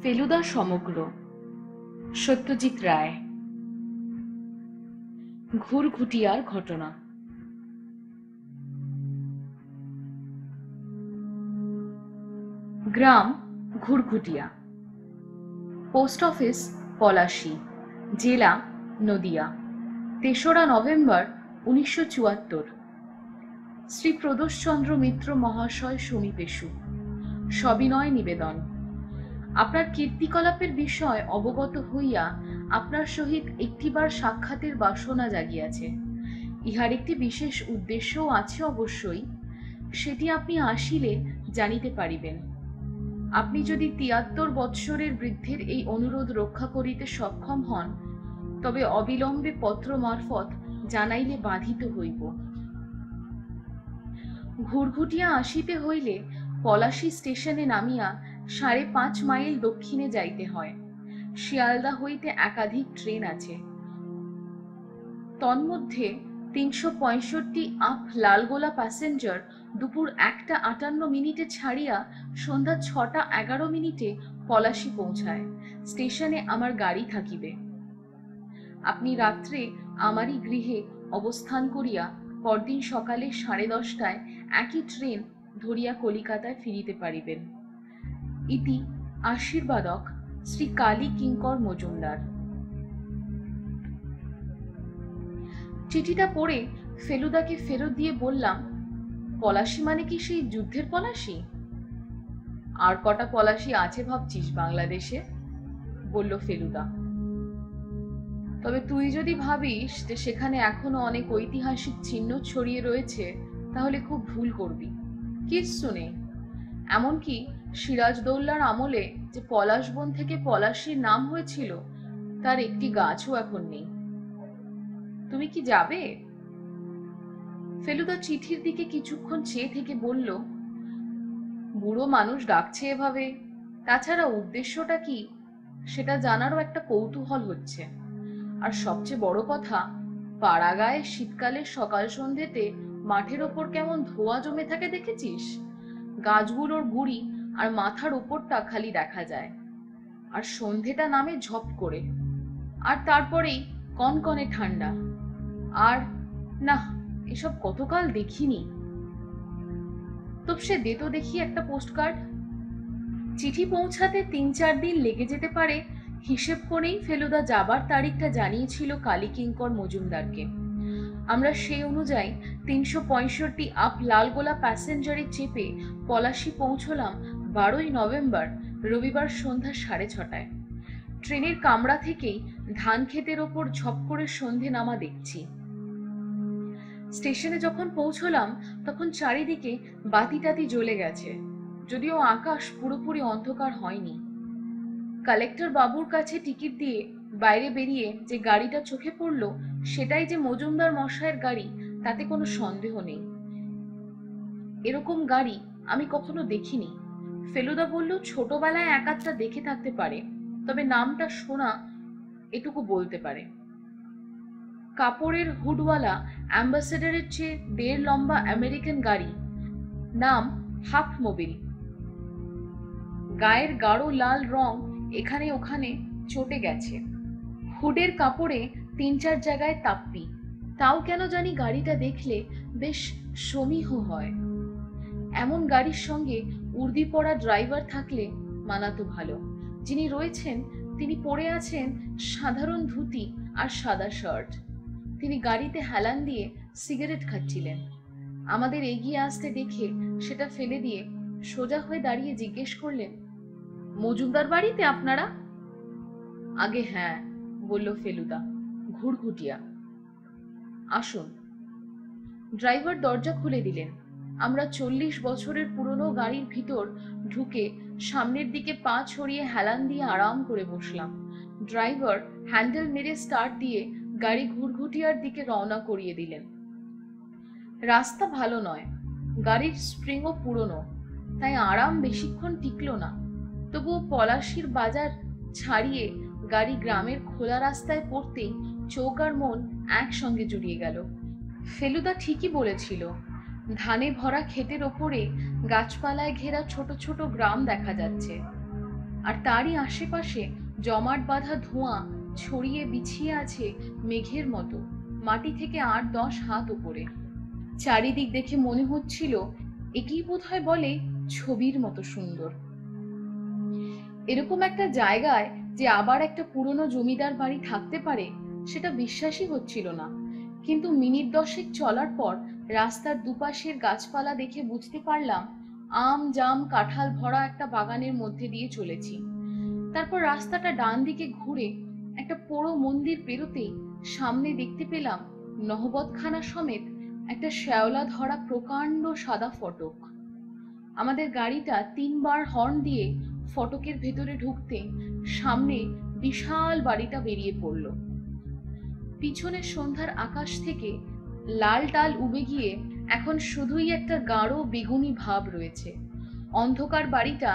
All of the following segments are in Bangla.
ফেলুদা সমগ্র, সত্যজিৎ রায়। ঘুরঘুটিয়ার ঘটনা। গ্রাম ঘুরঘুটিয়া, পোস্ট অফিস পলাশী, জেলা নদিয়া। ৩রা নভেম্বর ১৯৭৪। শ্রী প্রদোষচন্দ্র মিত্র মহাশয় সমীপেষু। সবিনয় নিবেদন, আপনার কীর্তিকলাপের বিষয় অবগত হইয়া আপনার সহিত একটিবার সাক্ষাতের বাসনা জাগিয়াছে। ইহার একটি বিশেষ উদ্দেশ্যও আছে অবশ্যই, সেটি আপনি আসিলে জানিতে পারিবেন। আপনি যদি ৭৩ বৎসরের বৃদ্ধের এই অনুরোধ রক্ষা করিতে সক্ষম হন, তবে অবিলম্বে পত্র মারফত জানাইলে বাধিত হইব। ঘুরঘুটিয়া আসিতে হইলে পলাশী স্টেশনে নামিয়া ৫.৫ মাইল দক্ষিণে যাইতে হয়। শিয়ালদা হইতে একাধিক ট্রেন আছে। তন্মধ্যে ৩৬৫ আপ লালগোলা প্যাসেঞ্জার দুপুর ১টা ৫৮ ছাড়িয়া সন্ধ্যা ৬টা ১১ পলাশী পৌঁছায়। স্টেশনে আমার গাড়ি থাকিবে। আপনি রাত্রে আমারই গৃহে অবস্থান করিয়া পরদিন সকালে ১০:৩০ একই ট্রেন ধরিয়া কলিকাতায় ফিরিতে পারিবেন। ইতি আশীর্বাদক শ্রী কালী কিঙ্কর মজুমদার। চিঠিটা পড়ে ফেলুদাকে ফেরত দিয়ে বললাম, পলাশী মানে কি সেই যুদ্ধের পলাশী? আর কটা পলাশী আছে ভাবছিস বাংলাদেশে? বলল ফেলুদা। তবে তুই যদি ভাবিস যে সেখানে এখনো অনেক ঐতিহাসিক চিহ্ন ছড়িয়ে রয়েছে, তাহলে খুব ভুল করবি। কিচ্ছু নেই। এমনকি সিরাজদৌল্লার আমলে যে পলাশবন থেকে পলাশীর নাম হয়েছিল, তার একটি গাছও এখন নেই। তুমি কি যাবে? ফেলুদা চিঠির দিকে কিছুক্ষণ চেয়ে থেকে বলল, বুড়ো মানুষ ডাকছে এভাবে, তাছাড়া উদ্দেশ্যটা কি সেটা জানারও একটা কৌতূহল হচ্ছে। আর সবচেয়ে বড় কথা, পাড়াগায়ে শীতকালের সকাল সন্ধ্যেতে মাঠের ওপর কেমন ধোঁয়া জমে থাকে দেখেছিস? গাছগুলোর গুড়ি আর মাথার ওপরটা খালি দেখা যায়। আর সন্ধ্যেটা নামে ঝপ করে, আর তারপরেই কনকনে ঠান্ডা। আর না, এসব কতকাল দেখিনি। তোপসে দে তো দেখি একটা পোস্টকার্ড। চিঠি পৌঁছাতে ৩-৪ দিন লেগে যেতে পারে হিসেব করেই ফেলুদা যাবার তারিখটা জানিয়েছিল কালী কিঙ্কর মজুমদারকে। আমরা সেই অনুযায়ী ৩৬৫ আপ লালগোলা প্যাসেঞ্জারে চেপে পলাশী পৌঁছলাম ১২ই নভেম্বর রবিবার সন্ধ্যা ৬:৩০। ট্রেনের কামরা থেকেই ধান ক্ষেতের ওপর ঝপ করে সন্ধে নামা দেখছি। স্টেশনে যখন পৌঁছলাম তখন চারিদিকে বাতি টাতি জ্বলে গেছে, যদিও আকাশ পুরোপুরি অন্ধকার হয়নি। কালেক্টর বাবুর কাছে টিকিট দিয়ে বাইরে বেরিয়ে যে গাড়িটা চোখে পড়ল, সেটাই যে মজুমদার মশাইয়ের গাড়ি তাতে কোনো সন্দেহ নেই। এরকম গাড়ি আমি কখনো দেখিনি। ফেলুদা বলল, ছোটবেলায় এক-আধটা দেখে থাকতে পারে, তবে নামটা শোনা এটুকু বলতে পারে। কাপড়ের হুডওয়ালা অ্যাম্বাসেডারের চেয়ে ১.৫ লম্বা আমেরিকান গাড়ি, নাম হাফ মোবিল। গায়ের গাঢ় লাল রং এখানে ওখানে চটে গেছে। হুডের কাপড়ে ৩-৪ জায়গায় তাপ্পি। তাও কেন জানি গাড়িটা দেখলে বেশ সমীহ হয়। এমন গাড়ির সঙ্গে উর্দি পরা ড্রাইভার থাকলে মানাতো ভালো। যিনি রয়েছেন তিনি পরে আছেন সাধারণ ধুতি আর সাদা শার্ট। তিনি গাড়িতে হেলান দিয়ে সিগারেট খাচ্ছিলেন। আমাদের এগিয়ে আসতে দেখে সেটা ফেলে দিয়ে সোজা হয়ে দাঁড়িয়ে জিজ্ঞেস করলেন, মজুমদার বাড়িতে আপনারা? আগে হ্যাঁ, বলল ফেলুদা। ঘুরঘুটিয়া। আসুন। ড্রাইভার দরজা খুলে দিলেন। আমরা ৪০ বছরের পুরনো গাড়ির ভিতর ঢুকে সামনের দিকে পা ছড়িয়ে হেলান দিয়ে আরাম করে বসলাম। ড্রাইভার হ্যান্ডেল মেরে স্টার্ট দিয়ে গাড়ি ঘুরঘুটিয়ার দিকে রওনা করিয়ে দিলেন। রাস্তা ভালো নয়, গাড়ির স্প্রিংও পুরনো, তাই আরাম বেশিক্ষণ টিকল না। তবুও পলাশীর বাজার ছাড়িয়ে গাড়ি গ্রামের খোলা রাস্তায় পড়তেই চোখ আর মন একসঙ্গে জুড়িয়ে গেল। ফেলুদা ঠিকই বলেছিল, ধানে ভরা ক্ষেতের ওপরে গাছপালায় ঘেরা ছোট ছোট গ্রাম দেখা যাচ্ছে। আর তারই আশেপাশে জমাট বাঁধা ধোঁয়া ছড়িয়ে বিছিয়ে আছে মেঘের মতো, মাটি থেকে ৮-১০ হাত উপরে। চারিদিক দেখে মনে হচ্ছিল একেই বোধহয় বলে ছবির মতো সুন্দর। এরকম একটা জায়গায় যে আবার একটা পুরনো জমিদার বাড়ি থাকতে পারে সেটা বিশ্বাসই হচ্ছিল না। কিন্তু মিনিট ১০ চলার পর রাস্তার দুপাশের গাছপালা দেখে বুঝতে পারলাম আম, জাম, কাঁঠাল ভরা একটা বাগানের মধ্যে দিয়ে চলেছি। তারপর রাস্তাটা ডান দিকে ঘুরে একটা পোড়ো মন্দির পেরোতেই সামনে দেখতে পেলাম নহবতখানা সমেত একটা শ্যাওলা ধরা প্রকাণ্ড সাদা ফটক। আমাদের গাড়িটা ৩ বার হর্ন দিয়ে ফটকের ভেতরে ঢুকতে সামনে বিশাল বাড়িটা বেরিয়ে পড়ল। পিছনের সন্ধ্যার আকাশ থেকে লাল টাল উবে গিয়ে এখন শুধুই একটা গাঢ় বেগুনি ভাব রয়েছে। অন্ধকার বাড়িটা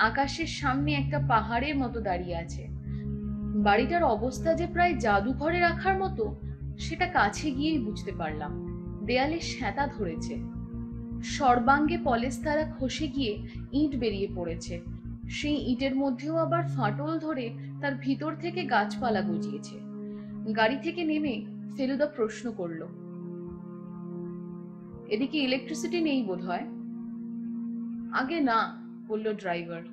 আকাশের সামনে একটা পাহাড়ের মতো দাঁড়িয়ে আছে। বাড়িটার অবস্থা যে প্রায় জাদুঘরে রাখার মতো সেটা কাছে গিয়েই বুঝতে পারলাম। দেয়ালে শ্যাতা ধরেছে, সর্বাঙ্গে পলেস্তারা খসে গিয়ে ইট বেরিয়ে পড়েছে। সেই ইটের মধ্যেও আবার ফাটল ধরে তার ভিতর থেকে গাছপালা গজিয়েছে। গাড়ি থেকে নেমে ফেলুদা প্রশ্ন করল, এদিকে ইলেকট্রিসিটি নেই বোধহয়? আগে না, বলল ড্রাইভার।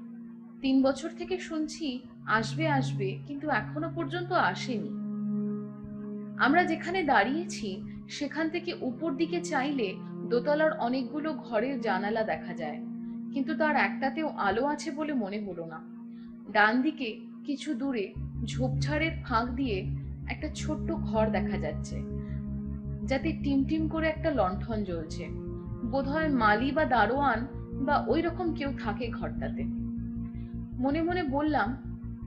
৩ বছর থেকে শুনছি আসবে আসবে, কিন্তু এখনো পর্যন্ত আসেনি। আমরা যেখানে দাঁড়িয়েছি সেখান থেকে উপর দিকে চাইলে দোতলার অনেকগুলো ঘরের জানালা দেখা যায়, কিন্তু তার একটাতেও আলো আছে বলে মনে হলো না। ডান দিকে কিছু দূরে ঝোপঝাড়ের ফাঁক দিয়ে একটা ছোট্ট ঘর দেখা যাচ্ছে, যাতে টিমটিম করে একটা লণ্ঠন জ্বলছে। বোধহয় মালি বা দারোয়ান বা ওই রকম কেউ থাকে ঘরটাতে। মনে মনে বললাম,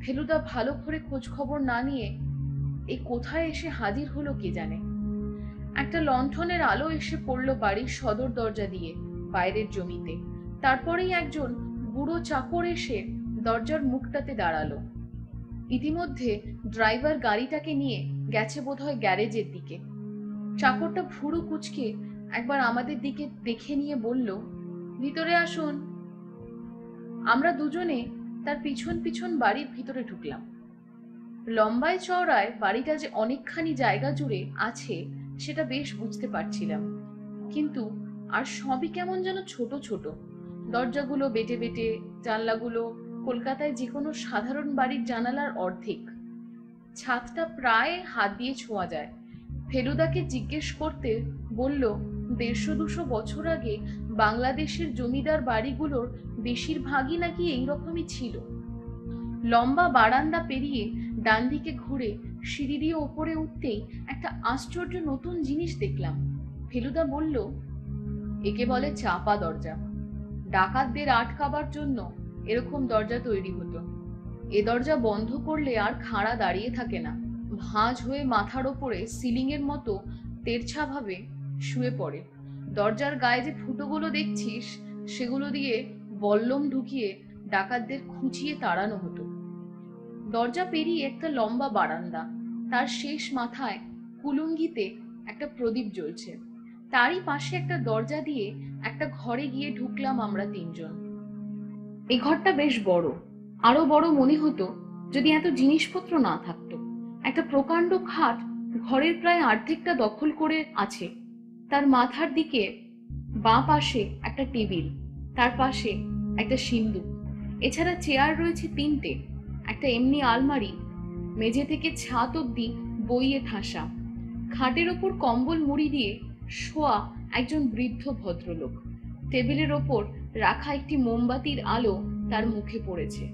ফেলুদা ভালো করে খোঁজ খবর না নিয়ে এই কোথায় এসে হাজির হলো কে জানে। একটা লণ্ঠনের আলো এসে পড়লো বাড়ির সদর দরজা দিয়ে বাইরের জমিতে। তারপরেই একজন বুড়ো চাকর এসে দরজার মুখটাতে দাঁড়ালো। ইতিমধ্যে ড্রাইভার গাড়িটাকে নিয়ে গেছে বোধহয় গ্যারেজের দিকে। চাকরটা ভুরু কুচকে একবার আমাদের দিকে দেখে নিয়ে বলল, ভিতরে আসুন। আমরা দুজনে তার পিছন পিছন বাড়ির ভিতরে ঢুকলাম। লম্বায় চওড়ায় বাড়িটা যে অনেকখানি জায়গা জুড়ে আছে সেটা বেশ বুঝতে পারছিলাম, কিন্তু আর সবই কেমন যেন ছোট ছোট। দরজাগুলো বেটে বেটে, জানলাগুলো কলকাতায় যে কোনো সাধারণ বাড়ির জানালার অর্ধেক। ছাদটা প্রায় হাত দিয়ে ছোঁয়া যায়। ফেলুদাকে জিজ্ঞেস করতে বলল, ১৫০-২০০ বছর আগে বাংলাদেশের জমিদার বাড়িগুলোর বেশিরভাগই নাকি এইরকমই ছিল। লম্বা বারান্দা পেরিয়ে ডান দিকে ঘুরে সিঁড়ি দিয়ে ওপরে উঠতেই একটা আশ্চর্য নতুন জিনিস দেখলাম। ফেলুদা বলল, একে বলে চাপা দরজা। ডাকাতদের আটকাবার জন্য এরকম দরজা তৈরি হতো। এ দরজা বন্ধ করলে আর খাঁড়া দাঁড়িয়ে থাকে না, ভাঁজ হয়ে মাথার ওপরে সিলিং এর মতো তেরছা ভাবে শুয়ে পড়ে। দরজার গায়ে যে ফুটোগুলো দেখছিস সেগুলো দিয়ে বল্লম ঢুকিয়ে ডাকাতদের খুঁচিয়ে তাড়ানো হতো। দরজা পেরিয়ে একটা লম্বা বারান্দা, তার শেষ মাথায় কুলুঙ্গিতে একটা প্রদীপ জ্বলছে। তারই পাশে একটা দরজা দিয়ে একটা ঘরে গিয়ে ঢুকলাম আমরা তিনজন। এই ঘরটা বেশ বড়, আরো বড় মনে হতো যদি এত জিনিসপত্র না থাকতো। একটা প্রকাণ্ড খাট ঘরের প্রায় অর্ধেকটা দখল করে আছে। তার মাথার দিকে বাঁ পাশে একটা টেবিল, তার পাশে একটা সিন্দুক। এছাড়া চেয়ার রয়েছে ৩টে, একটা এমনি আলমারি, মেঝে থেকে ছাদ অব্দি বইয়ে ঠাসা। খাটের ওপর কম্বল মুড়ি দিয়ে শোয়া একজন বৃদ্ধ ভদ্রলোক। টেবিলের ওপর রাখা একটি মোমবাতির আলো তার মুখে পড়েছে,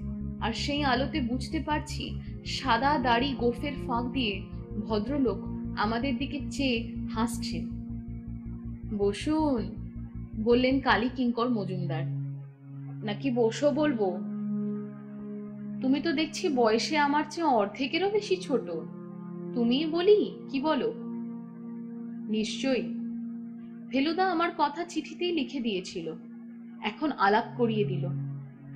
আর সেই আলোতে বুঝতে পারছি সাদা দাড়ি গোফের ফাঁক দিয়ে ভদ্রলোক আমাদের দিকে চেয়ে হাসছেন। বসুন, বললেন কালী কিঙ্কর মজুমদার। নাকি বসো বলবো? তুমি তো দেখছি বয়সে আমার চেয়ে অর্ধেকেরও বেশি ছোট। তুমি বলি কি বলো? নিশ্চয়ই। ফেলুদা আমার কথা চিঠিতেই লিখে দিয়েছিল, এখন আলাপ করিয়ে দিল।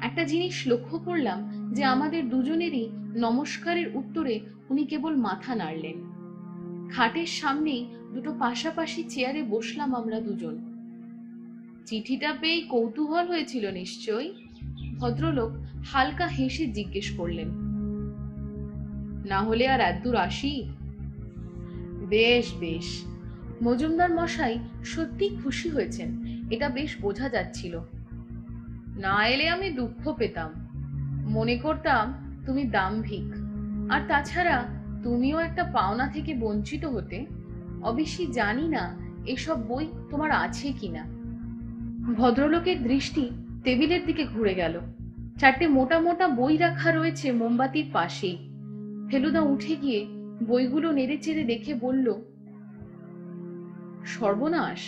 একটা জিনিস লক্ষ্য করলাম যে আমাদের দুজনেরই নমস্কারের উত্তরে উনি কেবল মাথা নাড়লেন। খাটের সামনেই দুটো পাশাপাশি চেয়ারে বসলাম আমরা দুজন। চিঠিটা পেয়ে কৌতূহল হয়েছিল নিশ্চয়ই? ভদ্রলোক হালকা হেসে জিজ্ঞেস করলেন, না হলে আর এতদূর আসি? বেশ বেশ। মজুমদার মশাই সত্যি খুশি হয়েছেন, এটা বেশ বোঝা যাচ্ছিল। না এলে আমি দুঃখ পেতাম, মনে করতাম তুমি দাম্ভিক, আর তাছাড়া তুমিও একটা পাওনা থেকে বঞ্চিত হতে। অবশ্যই জানি না এসব বই তোমার আছে কিনা। ভদ্রলোকের দৃষ্টি টেবিলের দিকে ঘুরে গেল। চারটে মোটা মোটা বই রাখা রয়েছে মোমবাতির পাশেই। ফেলুদা উঠে গিয়ে বইগুলো নেড়ে চেড়ে দেখে বলল, সর্বনাশ,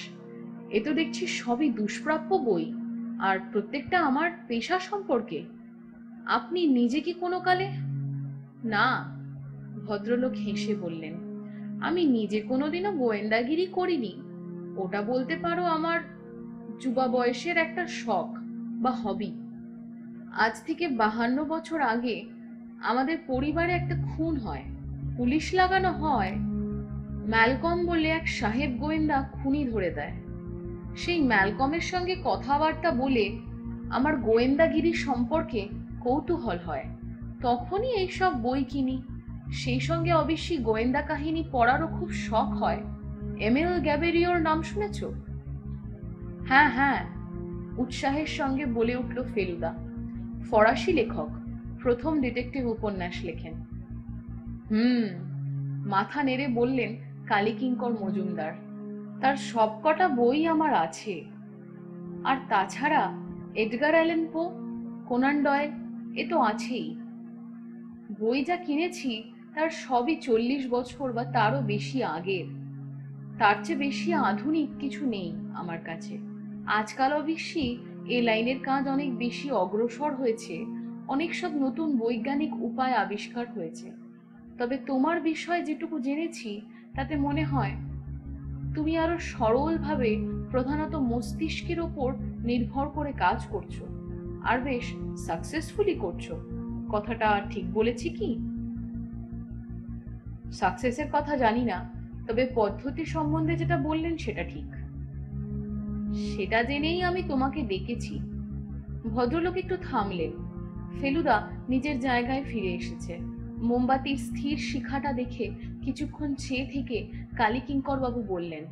এ তো দেখছি সবই দুষ্প্রাপ্য বই, আর প্রত্যেকটা আমার পেশা সম্পর্কে। আপনি নিজে কি কোনো কালে? না, ভদ্রলোক হেসে বললেন, আমি নিজে কোনোদিনও গোয়েন্দাগিরি করিনি। ওটা বলতে পারো আমার যুবা বয়সের একটা শখ বা হবি। আজ থেকে 52 বছর আগে আমাদের পরিবারে একটা খুন হয়, পুলিশ লাগানো হয়। ম্যালকম বলে এক সাহেব গোয়েন্দা খুনি ধরে দেয়। সেই ম্যালকমের সঙ্গে কথাবার্তা বলে আমার গোয়েন্দাগিরি সম্পর্কে কৌতূহল হয়। তখনই এইসব বই কিনি। সেই সঙ্গে অবশ্যই গোয়েন্দা কাহিনী পড়ারও খুব শখ হয়। এমএল গ্যাবেরিওর নাম শুনেছ? হ্যাঁ হ্যাঁ, উৎসাহের সঙ্গে বলে উঠল ফেলুদা। ফরাসি লেখক, প্রথম ডিটেকটিভ উপন্যাস লেখেন। মাথা নেড়ে বললেন কালীকিঙ্কর মজুমদার। তার সবকটা বই আমার আছে। আর তাছাড়া এডগার অ্যালেন পো, কোনান ডয়েল, এ তো আছেই। বই যা কিনেছি তার সবই 40 বছর বা তারও বেশি আগের। তার চেয়ে বেশি আধুনিক কিছু নেই আমার কাছে। আজকাল অবশ্যই এ লাইনের কাজ অনেক বেশি অগ্রসর হয়েছে, অনেক সব নতুন বৈজ্ঞানিক উপায় আবিষ্কার হয়েছে। তবে তোমার বিষয় যেটুকু জেনেছি তাতে মনে হয় তুমি আরো সরলভাবে, প্রধানত মস্তিষ্কের ওপর নির্ভর করে কাজ করছো, আর বেশ সাকসেসফুলি করছো। কথাটা ঠিক বলেছি কি? সাকসেসের কথা জানি না, তবে পদ্ধতি সম্বন্ধে যেটা বললেন সেটা ঠিক। সেটা জেনেই আমি তোমাকে ডেকেছি। ভদ্রলোক একটু থামলেন। ফেলুদা নিজের জায়গায় ফিরে এসেছে। মোমবাতির স্থির শিখাটা দেখে কিছুক্ষণ চেয়ে থেকে কালীকিঙ্কর বাবু বললেন,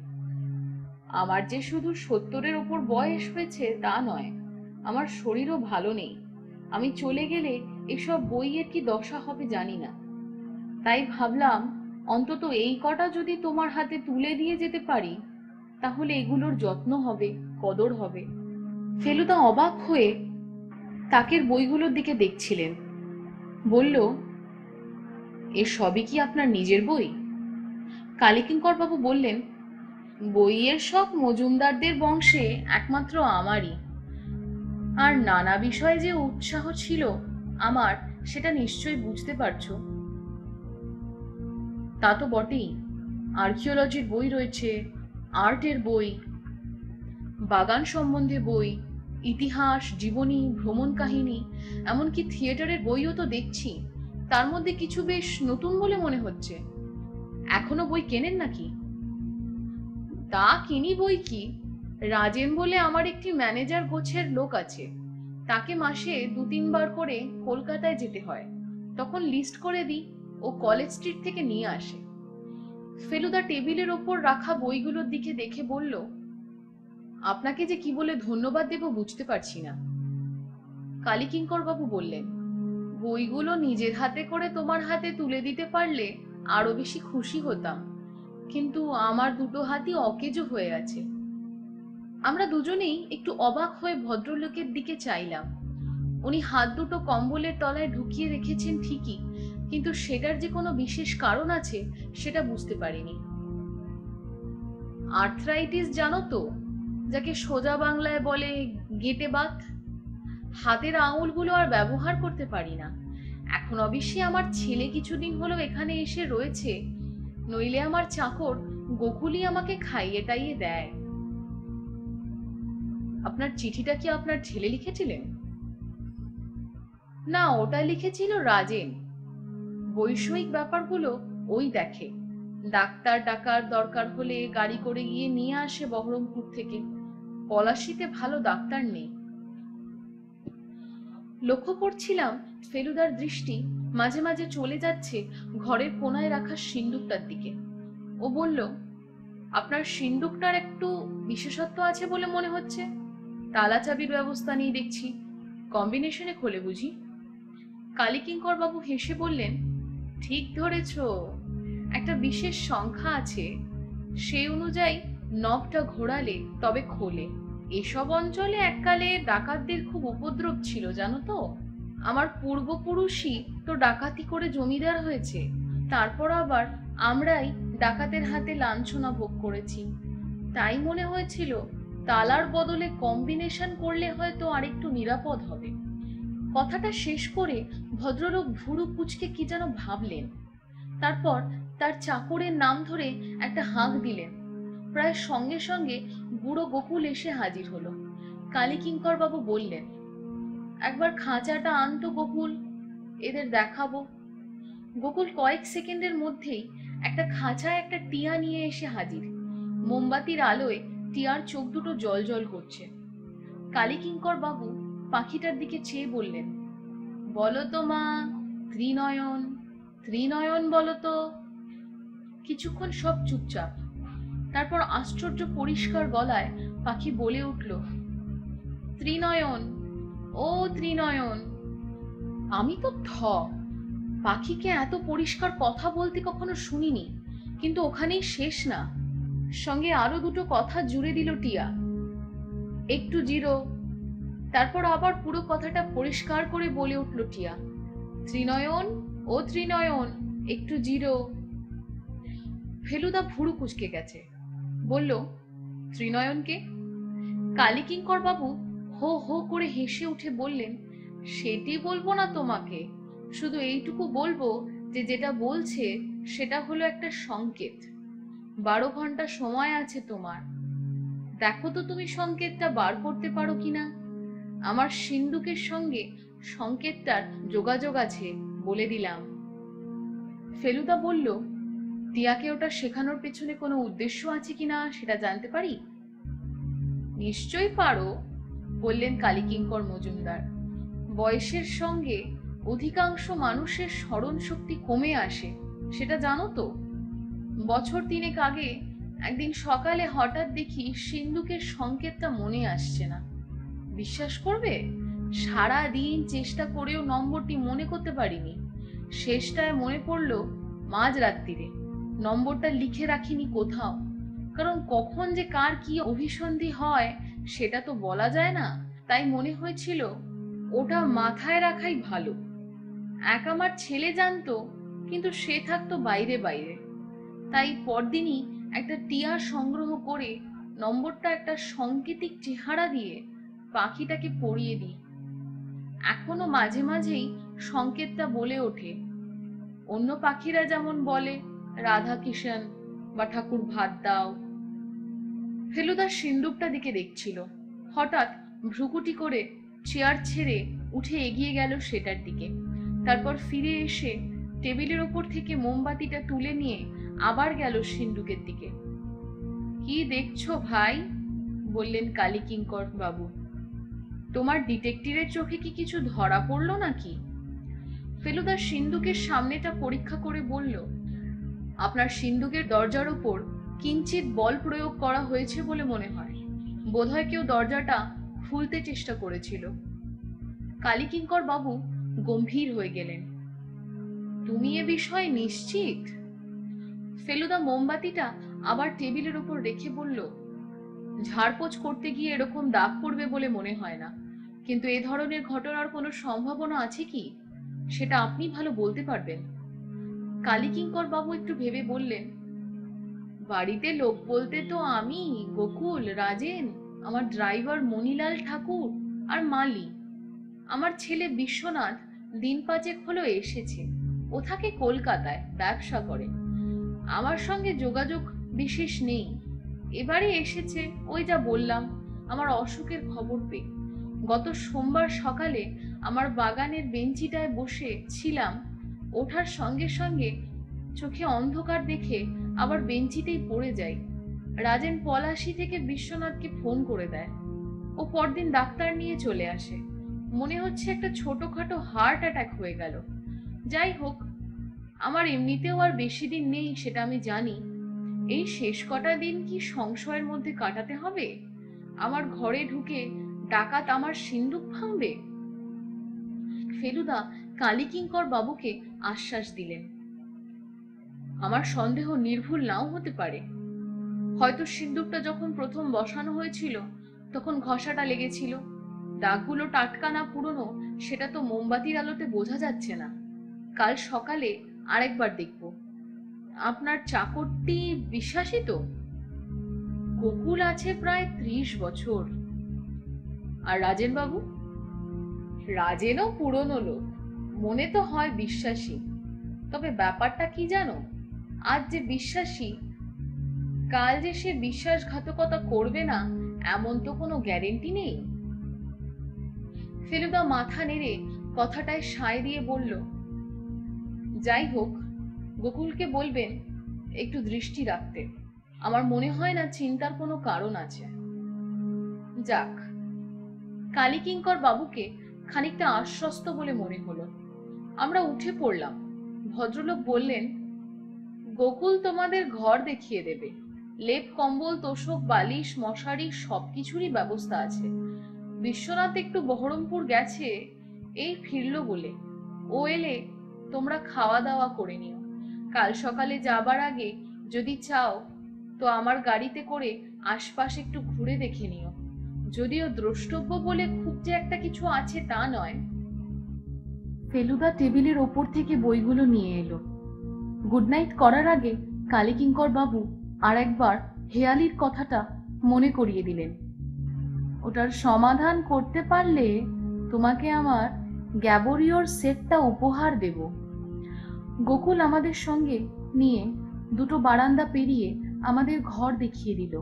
আমার যে শুধু 70-এর ওপর বয়স হয়েছে তা নয়, আমার শরীরও ভালো নেই। আমি চলে গেলে এসব বইয়ের কি দশা হবে জানি না। তাই ভাবলাম অন্তত এই কটা যদি তোমার হাতে তুলে দিয়ে যেতে পারি, তাহলে এগুলোর যত্ন হবে, কদর হবে। ফেলুদা অবাক হয়ে তাকের বইগুলোর দিকে দেখছিলেন। বলল, এ সবই কি আপনার নিজের বই? কালীকিঙ্কর বাবু বললেন, বইয়ের শখ মজুমদারদের বংশে একমাত্র আমারই। আর নানা বিষয়ে যে উৎসাহ ছিল আমার, সেটা নিশ্চয়ই বুঝতে পারছো। তা তো বটেই। আর্কিওলজির বই রয়েছে, আর্টের বই, বাগান সম্বন্ধে বই, ইতিহাস, জীবনী, ভ্রমণ কাহিনী, এমনকি থিয়েটারের বইও তো দেখছি। তার মধ্যে কিছু বেশ নতুন বলে মনে হচ্ছে। এখনো বই কেনেন নাকি? তা কিনি বই কি, রাজেন বলে আমার একটি ম্যানেজার গোছের লোক আছে। তাকে মাসে 2-3 বার করে কলকাতায় যেতে হয়। তখন লিস্ট করে দিই, ও কলেজ স্ট্রিট থেকে নিয়ে আসে। ফেলুদা টেবিলের ওপর রাখা বইগুলোর দিকে দেখে বলল, আপনাকে যে কি বলে ধন্যবাদ দেব বুঝতে পারছি না। কালীকিঙ্কর বাবু বললেন, বইগুলো নিজের হাতে করে তোমার হাতে তুলে দিতে পারলে আরো বেশি খুশি হতাম, কিন্তু আমার দুটো হাতই অকেজো হয়ে আছে। আমরা দুজনেই একটু অবাক হয়ে ভদ্রলোকের দিকে চাইলাম। উনি হাত দুটো কম্বলের তলায় ঢুকিয়ে রেখেছেন ঠিকই, কিন্তু সেটার যে কোনো বিশেষ কারণ আছে সেটা বুঝতে পারিনি। আর্থ্রাইটিস জানো তো, যাকে সোজা বাংলায় বলে গেঁটে বাত। হাতের আঙুলগুলো আর ব্যবহার করতে পারি না। এখন অবশ্যই আমার ছেলে কিছুদিন হলো এখানে এসে রয়েছে, নইলে আমার চাকর গোকুলই আমাকে খাইয়ে টাইয়ে দেয়। আপনার চিঠিটা কি আপনার ছেলে লিখেছিলেন? না, ওটা লিখেছিল রাজেন। বৈষয়িক ব্যাপারগুলো ওই দেখে। ডাক্তার ডাকার দরকার হলে গাড়ি করে গিয়ে নিয়ে আসে বহরমপুর থেকে। পলাশীতে ভালো ডাক্তার নেই। লক্ষ্য করছিলাম ফেলুদার দৃষ্টি মাঝে মাঝে চলে যাচ্ছে ঘরের কোনায় রাখা সিন্দুকটার দিকে। ও বলল, আপনার সিন্দুকটার একটু বিশেষত্ব আছে বলে মনে হচ্ছে। তালা চাবির ব্যবস্থা নেই দেখছি, কম্বিনেশনে খোলে বুঝি? কালীকিঙ্কর বাবু হেসে বললেন, ঠিক ধরেছ, একটা বিশেষ সংখ্যা আছে, সেই অনুযায়ী নবটা ঘোরালে তবে খোলে। এসব অঞ্চলে এককালে ডাকাতদের খুব উপদ্রব ছিল জানো তো। আমার পূর্বপুরুষই তো ডাকাতি করে জমিদার হয়েছে, তারপর আবার আমরাই ডাকাতের হাতে লাঞ্ছনা ভোগ করেছি। তাই মনে হয়েছিল তালার বদলে কম্বিনেশন করলে হয়তো আরেকটু নিরাপদ হবে। কথাটা শেষ করে ভদ্রলোক ভুরু কুঁচকে কি যেন ভাবলেন, তারপর তার চাকরের নাম ধরে একটা হাঁক দিলেন। প্রায় সঙ্গে সঙ্গে বুড়ো গোকুল এসে হাজির হলো। কালীকিঙ্কর বাবু বললেন, একবার খাঁচাটা আনতো গোকুল, এদের দেখাবো। গোকুল কয়েক সেকেন্ডের মধ্যেই একটা খাঁচায় একটা টিয়া নিয়ে এসে হাজির। মোমবাতির আলোয় টিয়ার চোখ দুটো জল জল করছে। কালীকিঙ্কর বাবু পাখিটার দিকে চেয়ে বললেন, বলো তো মা, ত্রিনয়ন, ত্রিনয়ন বলো তো। কিছুক্ষণ সব চুপচাপ। তারপর আশ্চর্য পরিষ্কার গলায় পাখি বলে উঠল, ত্রিনয়ন, ও ত্রিনয়ন। আমি তো পাখিকে এত পরিষ্কার কথা বলতে কখনো শুনিনি, কিন্তু ওখানেই শেষ না, সঙ্গে আরো দুটো কথা জুড়ে দিল টিয়া, একটু জিরো। তারপর আবার পুরো কথাটা পরিষ্কার করে বলে উঠল টিয়া, ত্রিনয়ন, ও ত্রিনয়ন, একটু জিরো। ফেলুদা ভুরু কুঁচকে গেছে, বলল, ত্রিনয়নকে? কালীকিঙ্কর বাবু হো হো করে হেসে উঠে বললেন, সেটি বলবো না তোমাকে, শুধু এইটুকু বলবো যে যেটা বলছে সেটা হলো একটা সংকেত। 12 ঘন্টা সময় আছে তোমার, দেখো তো তুমি সংকেতটা বার করতে পারো কিনা। আমার সিন্দুকের সঙ্গে সংকেতটার যোগাযোগ আছে বলে দিলাম। ফেলুদা বলল, টিয়াকে ওটা শেখানোর পেছনে কোনো উদ্দেশ্য আছে কিনা সেটা জানতে পারি? নিশ্চয়ই পারো, বললেন কালীকিঙ্কর মজুমদার। বয়সের সঙ্গে অধিকাংশ মানুষের স্মরণ শক্তি কমে আসে, সেটা জানো তো। বছর 3 আগে একদিন সকালে হঠাৎ দেখি সিন্দুকের সংকেতটা মনে আসছে না। বিশ্বাস করবে, সারা দিন চেষ্টা করেও নম্বরটি মনে করতে পারিনি। শেষটায় মনে পড়লো মাঝরাত্রিরে। নম্বরটা লিখে রাখিনি কোথাও, কারণ কখন যে কার কি অভিসন্ধি হয় সেটা তো বলা যায় না। তাই মনে হয়েছিল ওটা মাথায় রাখাই ভালো। এক আমার ছেলে জানতো, কিন্তু সে থাকতো বাইরে বাইরে। তাই পরদিনই একটা টিয়া সংগ্রহ করে নম্বরটা একটা সাংকেতিক চেহারা দিয়ে পাখিটাকে পরিয়ে দিই। এখনো মাঝে মাঝেই সংকেতটা বলে ওঠে। অন্য পাখিরা যেমন বলে রাধা কিষান বা ঠাকুর ভাত দাও। ফেলুদা সিন্দুকটা দিকে দেখছিল, হঠাৎ ভ্রুকুটি করে চেয়ার ছেড়ে উঠে এগিয়ে গেল সেটার দিকে। তারপর ফিরে এসে টেবিলের ওপর থেকে মোমবাতিটা তুলে নিয়ে আবার গেল সিন্দুকের দিকে। কি দেখছো ভাই, বললেন কালীকিঙ্কর বাবু। তোমার ডিটেকটিভের চোখে কি কিছু ধরা পড়লো নাকি? ফেলুদা সিন্দুকের সামনেটা পরীক্ষা করে বলল, আপনার সিন্দুকের দরজার উপর কিঞ্চিত বল প্রয়োগ করা হয়েছে বলে মনে হয়। বোধহয় কেউ দরজাটা খুলতে চেষ্টা করেছিল। কালীকিঙ্কর বাবু গম্ভীর হয়ে গেলেন। তুমি এ বিষয়ে নিশ্চিত? ফেলুদা মোমবাতিটা আবার টেবিলের উপর রেখে বলল, ঝাড়পোছ করতে গিয়ে এরকম দাগ পড়বে বলে মনে হয় না, কিন্তু এ ধরনের ঘটনার কোনো সম্ভাবনা আছে কি সেটা আপনি ভালো বলতে পারবেন। কালীকিঙ্কর বাবু একটু ভেবে বললেন, বাড়িতে লোক বলতে তো আমি, গোকুল, রাজেন, আমার ড্রাইভার মণিলাল ঠাকুর আর মালি। আমার ছেলে বিশ্বনাথ দিন 5 হলো এসেছে। ও থাকে কলকাতায়, ব্যবসা করে। আমার সঙ্গে যোগাযোগ বিশেষ নেই। এবারে এসেছে ওই যা বললাম, আমার অসুখের খবর পেয়ে। গত সোমবার সকালে আমার বাগানের বেঞ্চিটায় বসে ছিলাম, ওঠার সঙ্গে সঙ্গে চোখে অন্ধকার দেখে আবার বেঞ্চিতেই পড়ে যাই। রাজেন পলাশী থেকে বিশ্বনাথকে ফোন করে দেয়। ও পরদিন ডাক্তার নিয়ে চলে আসে। মনে হচ্ছে একটা ছোটখাটো হার্ট অ্যাটাক হয়ে গেল। যাই হোক, আমার এমনিতেও আর বেশি দিন নেই, সেটা আমি জানি। এই শেষ কটা দিন কি সংশয়ের মধ্যে কাটাতে হবে? আমার ঘরে ঢুকে ডাকাত আমার সিন্দুক ভাঙবে? ফেলুদা কালীকিঙ্কর বাবুকে আশ্বাস দিলেন, আমার সন্দেহ নির্ভুল নাও হতে পারে। হয়তো সিন্দুকটা যখন প্রথম বসানো হয়েছিল তখন ঘষাটা লেগেছিল। দাগগুলো টাটকা না পুরনো সেটা তো মোমবাতির আলোতে বোঝা যাচ্ছে না। কাল সকালে আরেকবার দেখব। আপনার চাকরটি বিশ্বাসী তো? গোকুল আছে প্রায় 30 বছর। আর রাজেন বাবু? রাজেনও পুরনো লোক, মনে তো হয় বিশ্বাসী। তবে ব্যাপারটা কি জানো, আজ যে বিশ্বাসী, কাল যে সে বিশ্বাসঘাতকতা করবে না এমন তো কোনো গ্যারেন্টি নেই। ফেলুদা মাথা নেড়ে কথাটায় সায় দিয়ে বলল, যাই হোক, গোকুলকে বলবেন একটু দৃষ্টি রাখতে। আমার মনে হয় না চিন্তার কোনো কারণ আছে। যাক, কালীকিঙ্কর বাবুকে খানিকটা আশ্বস্ত বলে মনে হলো। আমরা উঠে পড়লাম। ভদ্রলোক বললেন, গোকুল তোমাদের ঘর দেখিয়ে দেবে। লেপ কম্বল তোষক বালিশ মশারি সবকিছুরই ব্যবস্থা আছে। বিশ্বনাথ একটু বহরমপুর গেছে, এই ফিরলো বলে। ও এলে তোমরা খাওয়া দাওয়া করে নিও। কাল সকালে যাবার আগে যদি চাও তো আমার গাড়িতে করে আশপাশ একটু ঘুরে দেখে নিও। যদিও দ্রষ্টব্য বলে খুব যে একটা কিছু আছে তা নয়। ফেলুদা টেবিলের ওপর থেকে বইগুলো নিয়ে এলো। গুড নাইট করার আগে কালীকিঙ্কর বাবু আর একবার হেয়ালির কথাটা মনে করিয়ে দিলেন। ওটার সমাধান করতে পারলে তোমাকে আমার গ্যাবোরিওর সেটটা উপহার দেব। গোকুল আমাদের সঙ্গে নিয়ে দুটো বারান্দা পেরিয়ে আমাদের ঘর দেখিয়ে দিল।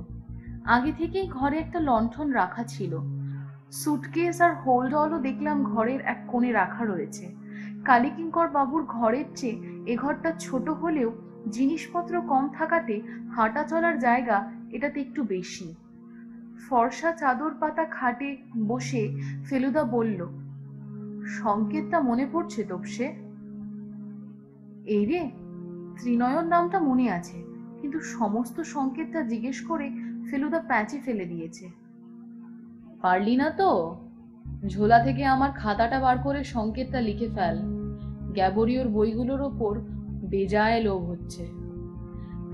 আগে থেকেই ঘরে একটা লণ্ঠন রাখা ছিল। সুটকেস আর হোল্ড অলও দেখলাম ঘরের এক কোণে রাখা রয়েছে। কালীকিঙ্কর বাবুর ঘরের চেয়ে এ ঘরটা ছোট হলেও জিনিসপত্র কম থাকাতে হাঁটা চলার জায়গা এটাতে একটু বেশি। ফর্সা চাদর পাতা খাটে বসে ফেলুদা বলল, সংকেতটা মনে পড়ছে তোপসে? এই রে, ত্রিনয়ন নামটা মনে আছে, কিন্তু সমস্ত সংকেতটা জিজ্ঞেস করে ফেলুদা প্যাঁচে ফেলে দিয়েছে। পারলি না তো? ঝোলা থেকে আমার খাতাটা বার করে সংকেতটা লিখে ফেল। গ্যাবোরিওর বইগুলোর ওপর বেজায় লোভ হচ্ছে।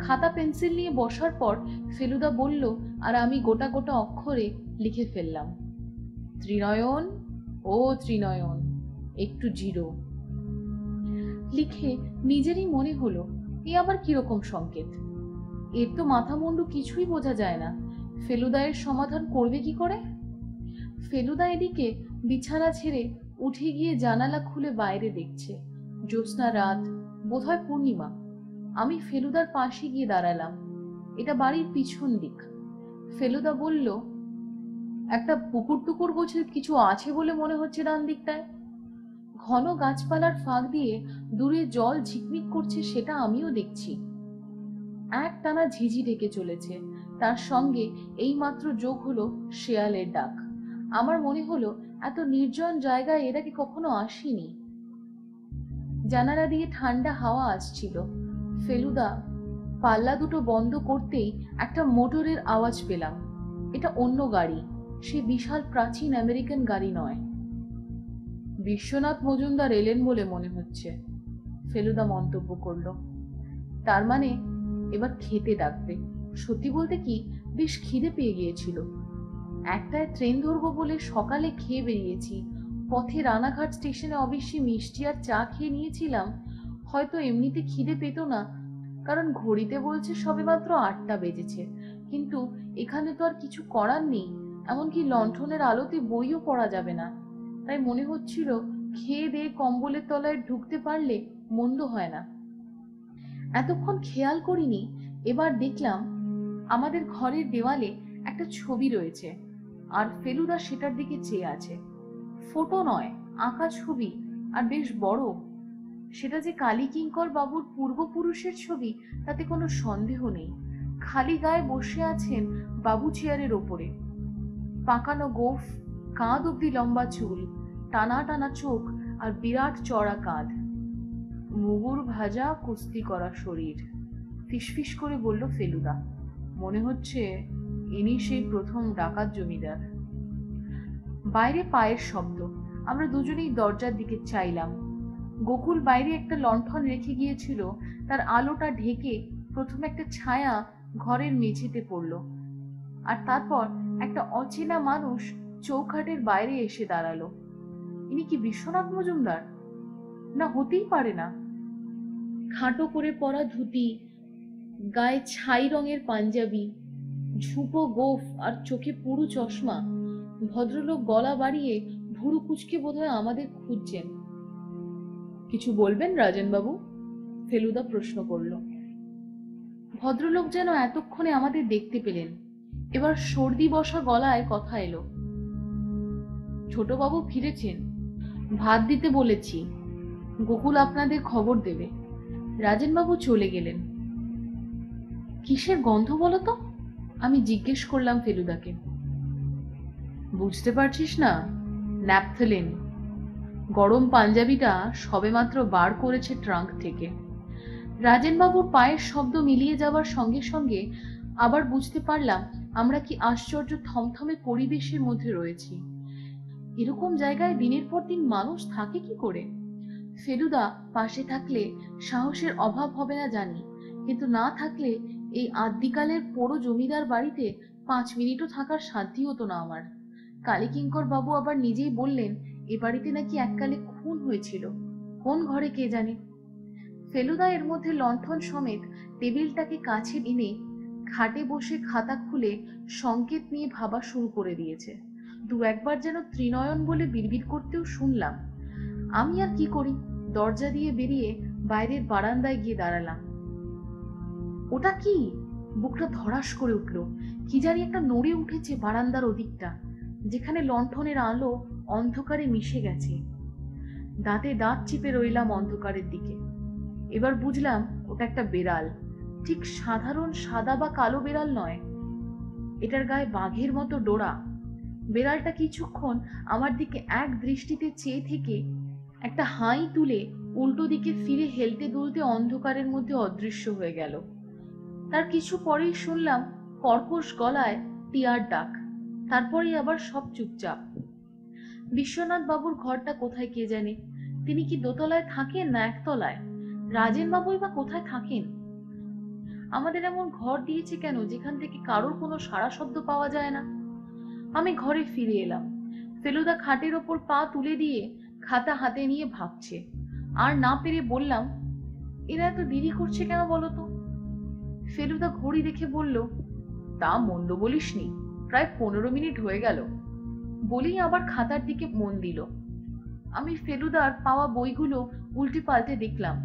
খাতা পেন্সিল নিয়ে বসার পর ফেলুদা বলল, আর আমি গোটা গোটা অক্ষরে লিখে ফেললাম, ত্রিনয়ন ও ত্রিনয়ন একটু জিরো। লিখে নিজেরই মনে হলো, এ আবার কিরকম সংকেত? এর তো মাথা মুন্ডু কিছুই বোঝা যায় না। ফেলুদা এর সমাধান করবে কি করে? ফেলুদা এদিকে বিছানা ছেড়ে উঠে গিয়ে জানালা খুলে বাইরে দেখছে। জ্যোৎস্না রাত, বোধহয় পূর্ণিমা। আমি ফেলুদার পাশে গিয়ে দাঁড়ালাম। এটা বাড়ির পিছন দিক। ফেলুদা বলল, একটা পুকুর টুকুর গোছের কিছু আছে বলে মনে হচ্ছে ডান দিকটায়। ঘন গাছপালার ফাঁক দিয়ে দূরে জল ঝিকমিক করছে, সেটা আমিও দেখছি। এক টানা ঝিঝি ডেকে চলেছে, তার সঙ্গে এই মাত্র যোগ হলো শেয়ালের ডাক। আমার মনে হলো এত নির্জন জায়গায় এরা কি কখনো আসেনি। জানালা দিয়ে ঠান্ডা হাওয়া আসছিল। ফেলুদা পাল্লা দুটো বন্ধ করতেই একটা মোটরের আওয়াজ পেলাম। এটা অন্য গাড়ি, সে বিশাল প্রাচীন আমেরিকান গাড়ি নয়। বিশ্বনাথ মজুমদার এলেন বলে মনে হচ্ছে, ফেলুদা মন্তব্য করলো। তার মানে এবার খেতে ডাকবে। সত্যি বলতে কি, বেশ খিদে পেয়ে গিয়েছিল। একটায় ট্রেন ধরবো বলে সকালে খেয়ে বেরিয়েছি। পথে রানাঘাট স্টেশনে অবশ্যই মিষ্টি আর চা খেয়ে নিয়েছিলাম। হয়তো এমনিতে খিদে পেত না, কারণ ঘড়িতে বলছে সবেমাত্র 8টা বেজেছে। কিন্তু এখানে তো আর কিছু করার নেই, এমনকি লণ্ঠনের আলোতে বইও পড়া যাবে না। তাই মনে হচ্ছিল খেয়ে দিয়ে কম্বলের তলায় ঢুকতে পারলে মন্দ হয় না। এতক্ষণ খেয়াল করিনি, এবার দেখলাম আমাদের ঘরের দেওয়ালে একটা ছবি রয়েছে, আর ফেলুদা সেটার দিকে চেয়ে আছে। ফটো নয়, আঁকা ছবি, আর বেশ বড়। সেটা যে কালীকিঙ্কর বাবুর পূর্বপুরুষের ছবি তাতে কোনো সন্দেহ নেই। খালি গায়ে বসে আছেন বাবু চেয়ারের ওপরে। পাকানো গোঁফ, কাঁধ অব্দি লম্বা চুল, টানা টানা চোখ আর বিরাট চড়া কাঁধ, মুগুর ভাজা কুস্তি করা শরীর। ফিসফিস করে বলল ফেলুদা, মনে হচ্ছে ইনি সেই প্রথম ডাকাত জমিদার। বাইরে পায়ের শব্দ। আমরা দুজনেই দরজার দিকে চাইলাম। গোকুল বাইরে একটা লণ্ঠন রেখে গিয়েছিল, তার আলোটা ঢেকে প্রথম একটা ছায়া ঘরের মেঝেতে পড়ল, আর তারপর একটা অচেনা মানুষ চৌখাটের বাইরে এসে দাঁড়ালো। ইনি কি বিশ্বনাথ মজুমদার? না, হতেই পারে না। খাটো করে পরা ধুতি, গায়ে ছাই রঙের পাঞ্জাবি, ঝুপো গোফ আর চোখে পুরু চশমা। ভদ্রলোক গলা বাড়িয়ে ভুরু কুচকে বোধহয় আমাদের খুঁজছেন। কিছু বলবেন রাজেন বাবু? ফেলুদা প্রশ্ন করল। ভদ্রলোক যেন এতক্ষণে আমাদের দেখতে পেলেন। এবার সর্দি বসা গলায় কথা এলো। ছোটবাবু ফিরেছেন, ভাত দিতে বলেছি, গোকুল আপনাদের খবর দেবে। রাজেনবাবু চলে গেলেন। কিসের গন্ধ বলো তো? আমি জিজ্ঞেস করলাম ফেলুদাকে। বুঝতে পারছিস না? ন্যাপথলিন। গরম পাঞ্জাবিটা সবেমাত্র বার করেছে ট্রাঙ্ক থেকে। রাজেনবাবুর পায়ের শব্দ মিলিয়ে যাবার সঙ্গে সঙ্গে আবার বুঝতে পারলাম আমরা কি আশ্চর্য থমথমে পরিবেশের মধ্যে রয়েছি। এরকম জায়গায় দিনের পর দিন মানুষ থাকে কি করে? ফেলুদা পাশে থাকলে সাহসের অভাব হবে না জানি, কিন্তু না থাকলে এই আদ্যিকালের পোড়ো জমিদার বাড়িতে 5 মিনিটও থাকার সাধ্যই হতো না আমার। কালীকিঙ্কর বাবু আবার নিজেই বললেন এ বাড়িতে নাকি এককালে খুন হয়েছিল। কোন ঘরে কে জানে। ফেলুদা এর মধ্যে লণ্ঠন সমেত টেবিলটাকে কাছে এনে খাটে বসে খাতা খুলে সংকেত নিয়ে ভাবা শুরু করে দিয়েছে। দু একবার যেন ত্রিনয়ন বলে বিড়বিড় করতেও শুনলাম। আমি আর কি করি, দরজা দিয়ে বেরিয়ে বাইরের বারান্দায় গিয়ে দাঁড়ালাম। ওটা কি? বুকটা ধড়াস করে উঠল। কি জানি একটা নড়ে উঠেছে বারান্দার ওদিকটা, যেখানে লণ্ঠনের আলো অন্ধকারে মিশে গেছে। দাঁতে দাঁত চিপে রইলাম অন্ধকারের দিকে। এবার বুঝলাম ওটা একটা বেড়াল। ঠিক সাধারণ সাদা বা কালো বেড়াল নয়, এটার গায়ে বাঘের মতো ডোরা। বেড়ালটা কিছুক্ষণ আমার দিকে এক দৃষ্টিতে চেয়ে থেকে একটা হাই তুলে উল্টো দিকে ফিরে হেলতে দুলতে অন্ধকারের মধ্যে অদৃশ্য হয়ে গেল। তার কিছু পরেই শুনলাম কর্কশ গলায় টিয়ার ডাক। তারপরেই আবার সব চুপচাপ। বিশ্বনাথ বাবুর ঘরটা কোথায় কে জানে। তিনি কি দোতলায় থাকেন না একতলায়? রাজেন বাবুই বা কোথায় থাকেন? আমাদের এমন ঘর দিয়েছে কেন যেখান থেকে কারোর কোনো সাড়া শব্দ পাওয়া যায় না? আমি ঘরে ফিরে এলাম। ফেলুদা খাটের ওপর পা তুলে দিয়ে খাতা হাতে নিয়ে ভাবছে। আর না পেরে বললাম, এরা এত দেরি করছে কেন বলতো? ফেলুদা ঘড়ি দেখে বলল, তা মন্দ বলিসনি, প্রায় 15 মিনিট হয়ে গেল। বলেই আবার খাতার দিকে মন দিল। আমি ফেলুদার পাওয়া বইগুলো উল্টে পাল্টে দেখলাম।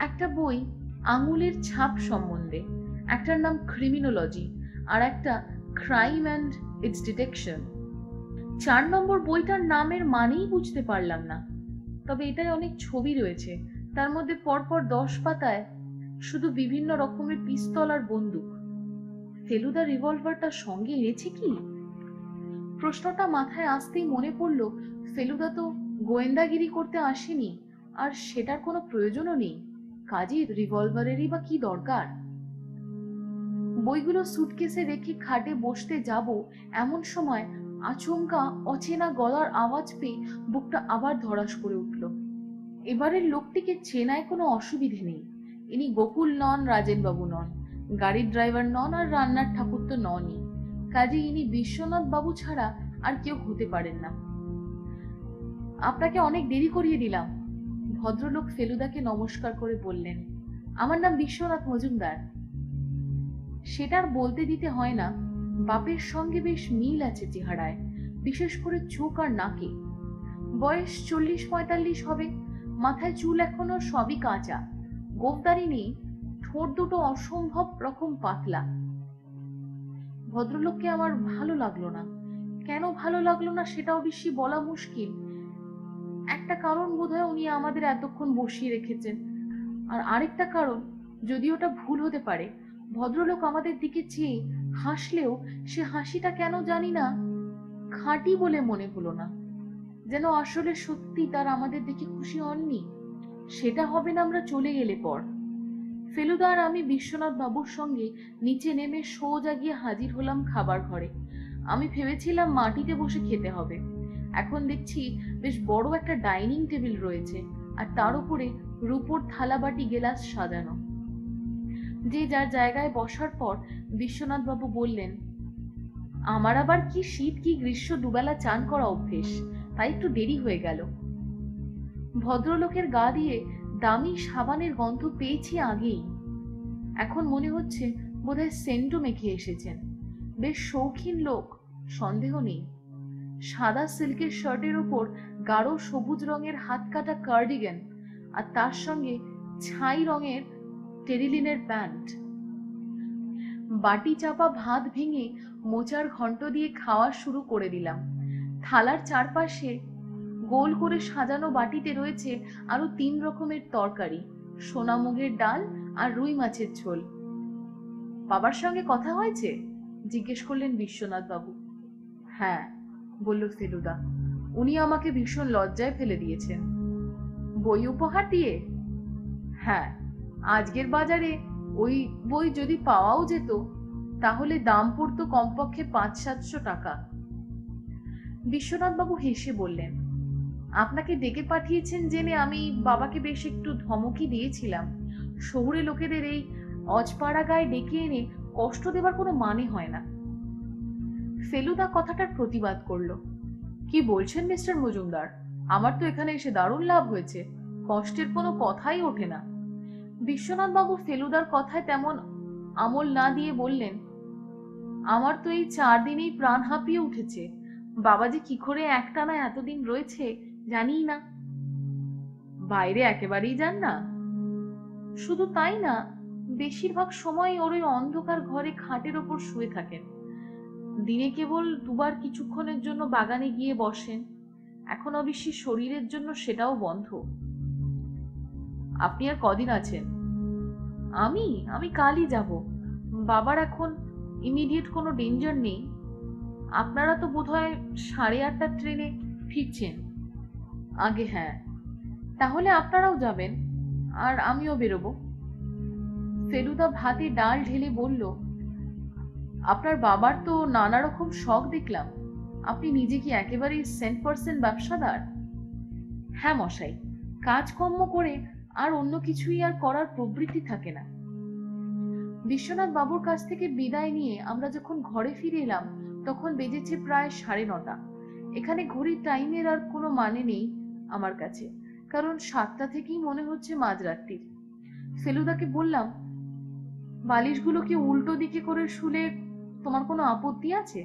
একটা বই আঙুলের ছাপ সম্বন্ধে, একটার নাম ক্রিমিনোলজি, আর একটা ক্রাইম অ্যান্ড ইটস ডিটেকশন। 4 নম্বর বইটার নামের মানেই বুঝতে পারলাম না, তবে এটাই অনেক ছবি রয়েছে। তার মধ্যে পরপর 10 পাতায় শুধু বিভিন্ন রকমের পিস্তল আর বন্দুক। ফেলুদা রিভলভারটা সঙ্গে এনেছে কি? প্রশ্নটা মাথায় আসতেই মনে পড়ল ফেলুদা তো গোয়েন্দাগিরি করতে আসেনি, আর সেটার কোনো প্রয়োজনও নেই। কাজেই রিভলভারেরই বা কি দরকার? বইগুলো সুটকেসে রেখে খাটে বসতে যাব এমন সময় আচমকা অচেনা গলার আওয়াজ পেয়ে বুকটা আবার ধড়াস করে উঠল। এবারের লোকটিকে চেনায় কোনো অসুবিধে নেই। ইনি গোকুল নন, রাজেন বাবু নন, গাড়ির ড্রাইভার নন, আর রান্নার ঠাকুর তো ননই। কাজে ইনি বিশ্বনাথ বাবু ছাড়া আর কেউ হতে পারেন না। আপনাকে অনেক দেরি করিয়ে দিলাম। ভদ্রলোক ফেলুদাকে নমস্কার করে বললেন, আমার নাম বিশ্বনাথ মজুমদার। সেটার বলতে দিতে হয় না, বাপের সঙ্গে বেশ মিল আছে চেহারায়, বিশেষ করে চোখ আর নাকে। বয়স 40-45 হবে। মাথায় চুল এখনো সবই কাঁচা, গোঁফদাড়ি নেই, ঠোঁট দুটো অসম্ভব রকম পাতলা। ভদ্রলোককে আমার ভালো লাগলো না। কেন ভালো লাগলো না সেটা অবশ্যই বলা মুশকিল। একটা কারণ বোধহয় উনি আমাদের এতক্ষণ বসিয়ে রেখেছেন, আর আরেকটা কারণ, যদি ওটা ভুল হতে পারে, ভদ্রলোক আমাদের দিকে চেয়ে হাসলেও সে হাসিটা কেন জানি না খাঁটি বলে মনে হলো না। যেন আসলে সত্যি তার আমাদের দেখে খুশি হননি। সেটা হবে না আমরা চলে গেলে পর। ফেলুদা আর আমি বিশ্বনাথ বাবুর সঙ্গে নিচে নেমে সোজা গিয়ে হাজির হলাম খাবার ঘরে। আমি ভেবেছিলাম মাটিতে বসে খেতে হবে, এখন দেখছি বেশ বড় একটা ডাইনিং টেবিল রয়েছে, আর তার উপরে রূপোর থালা বাটি গেলাস সাজানো। যে যার জায়গায় বসার পর বিশ্বনাথ বাবু বললেন, আমার আবার কি শীত কি গ্রীষ্ম দুবেলা চান করা অভ্যেস, তাই একটু দেরি হয়ে গেল। ভদ্রলোকের গা দিয়ে দামি সাবানের গন্ধ পেয়েছি আগেই, এখন মনে হচ্ছে বোধহয় সেন্টও মেখে এসেছেন। বেশ শৌখিন লোক, সন্দেহ নেই। সাদা সিল্কের শার্টের উপর গাঢ় সবুজ রঙের হাত কাটা কার্ডিগান, আর তার সঙ্গে ছাই রঙের টেরিলিনের প্যান্ট। বাটি চাপা ভাত ভেঙে মোচার ঘন্ট দিয়ে খাওয়া শুরু করে দিলাম। থালার চারপাশে গোল করে সাজানো বাটিতে রয়েছে আরো 3 রকমের তরকারি, সোনামুগের ডাল আর রুই মাছের ঝোল। বাবার সঙ্গে কথা হয়েছে? জিজ্ঞেস করলেন বিশ্বনাথ বাবু। হ্যাঁ, বলল ফেলুদা, উনি আমাকে ভীষণ লজ্জায় ফেলে দিয়েছেন। বই উপহার দিয়ে? হ্যাঁ, আজকের বাজারে ওই বই যদি পাওয়াও যেত তাহলে দাম পড়তো কমপক্ষে 500-700 টাকা। বিশ্বনাথ বাবু হেসে বললেন, আপনাকে ডেকে পাঠিয়েছেন জেনে আমি বাবাকে বেশ একটু ধমকি দিয়েছিলাম। শহুরে লোকেদের এই অজপাড়া গায়ে ডেকে এনে কষ্ট দেবার কোনো মানে হয় না। ফেলুদা কথাটার প্রতিবাদ করলো। কি বলছেন মিস্টার মজুমদার, আমার তো এখানে এসে দারুণ লাভ হয়েছে, কষ্টের কোনো কথাই ওঠে না। বিশ্বনাথ বাবু ফেলুদার কথায় তেমন আমল না দিয়ে বললেন, আমার তো এই 4 দিনেই প্রাণ হাঁপিয়ে উঠেছে। বাবাজি কি করে একটানা এতদিন রয়েছে জানিই না। বাইরে একেবারেই যান না? শুধু তাই না, বেশিরভাগ সময় ওর ওই অন্ধকার ঘরে খাটের ওপর শুয়ে থাকেন। দিনে কেবল দুবার কিছুক্ষণের জন্য বাগানে গিয়ে বসেন, এখন অবশ্যই শরীরের জন্য সেটাও বন্ধ। আপনি আর কদিন আছেন? আমি আমি কালই যাব। বাবার এখন ইমিডিয়েট কোনো ডেঞ্জার নেই। আপনারা তো বোধহয় 8:30টার ট্রেনে ফিরছেন। আগে হ্যাঁ। তাহলে আপনারাও যাবেন আর আমিও বেরোবো। ফেলুদা ভাতে ডাল ঢেলে বলল, আপনার বাবার তো নানা রকম শখ দেখলাম, আপনি নিজে কি একেবারেই 100% ব্যবসাদার? হ্যাঁ মশাই, কাজকর্ম করে আর অন্য কিছুই আর করার প্রবৃত্তি থাকে না। বিশ্বনাথ বাবুর কাছ থেকে বিদায় নিয়ে আমরা যখন ঘরে ফিরে এলাম তখন বেজেছে প্রায় 9:30। এখানে ঘড়ির টাইমের আর কোনো মানে নেই আমার কাছে, কারণ 7টা থেকেই মনে হচ্ছে মাঝরাত্রির। ফেলুদাকে বললাম, বালিশগুলো কি উল্টো দিকে করে শুলে তোমার কোনো আপত্তি আছে?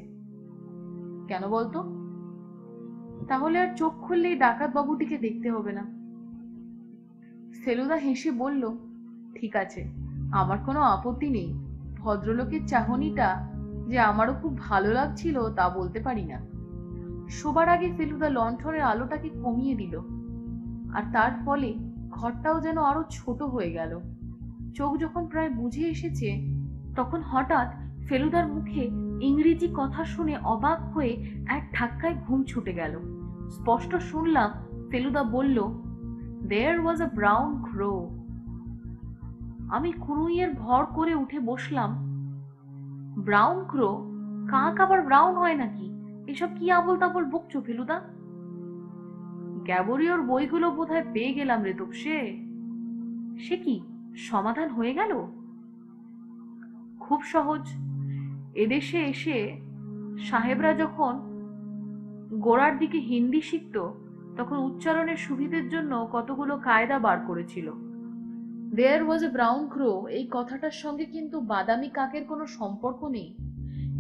কেন বলতো? তাহলে আর চোখ খুললেই ডাকাত বাবুটিকে দেখতে হবে না। ফেলুদা হেসে বলল, ঠিক আছে, আমার কোনো আপত্তি নেই। ভদ্রলোকের চাহনিটা যে আমারও খুব ভালো লাগছিল তা বলতে পারি না। শোবার আগে ফেলুদা লণ্ঠনের আলোটাকে কমিয়ে দিল, আর তার ফলে ঘরটাও যেন আরো ছোট হয়ে গেল। চোখ যখন প্রায় বুঝে এসেছে তখন হঠাৎ ফেলুদার মুখে ইংরেজি কথা শুনে অবাক হয়ে এক ধাক্কায় ঘুম ছুটে গেল। স্পষ্ট শুনলাম ফেলুদা বলল, There was a brown crow. আমি কুনুইয়ের ভর করে উঠে বসলাম। ব্রাউন ক্রো? কাক আবার ব্রাউন হয় নাকি? এসব কি আবল তাবল বকছো ফেলুদা? গ্যাবরিওর বইগুলো বোধহয় পেয়ে গেলাম রে তোপসে। সে কি, সমাধান হয়ে গেল? খুব সহজ। এদেশে এসে সাহেবরা যখন গোড়ার দিকে হিন্দি শিখত তখন উচ্চারণের সুবিধের জন্য কতগুলো কায়দা বার করেছিল। দেয়ার ওয়াজ এ ব্রাউন ক্রো এই কথাটার সঙ্গে কিন্তু বাদামি কাকের কোনো সম্পর্ক নেই।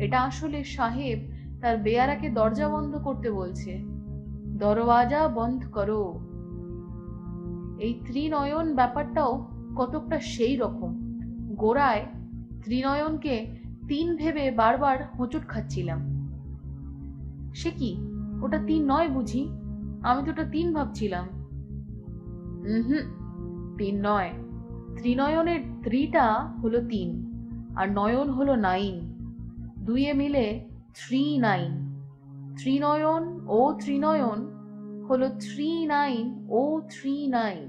এটা আসলে সাহেব তার বেয়ারাকে দরজা বন্ধ করতে বলছে। দরওয়াজা বন্ধ করো। এই ত্রিনয়ন ব্যাপারটাও কতকটা সেই রকম। গোড়ায় ত্রিনয়নকে 3 ভেবে বারবার হোঁচট খাচ্ছিলাম। সে কি, ওটা 3 নয় বুঝি? আমি তো ওটা 3 ভাবছিলাম। হুম, 3 নয়। ত্রিনয়নের ত্রিটা হলো 3 আর নয়ন হলো 9, দুইয়ে মিলে 39। ত্রিনয়ন ও ত্রিনয়ন হলো 39039।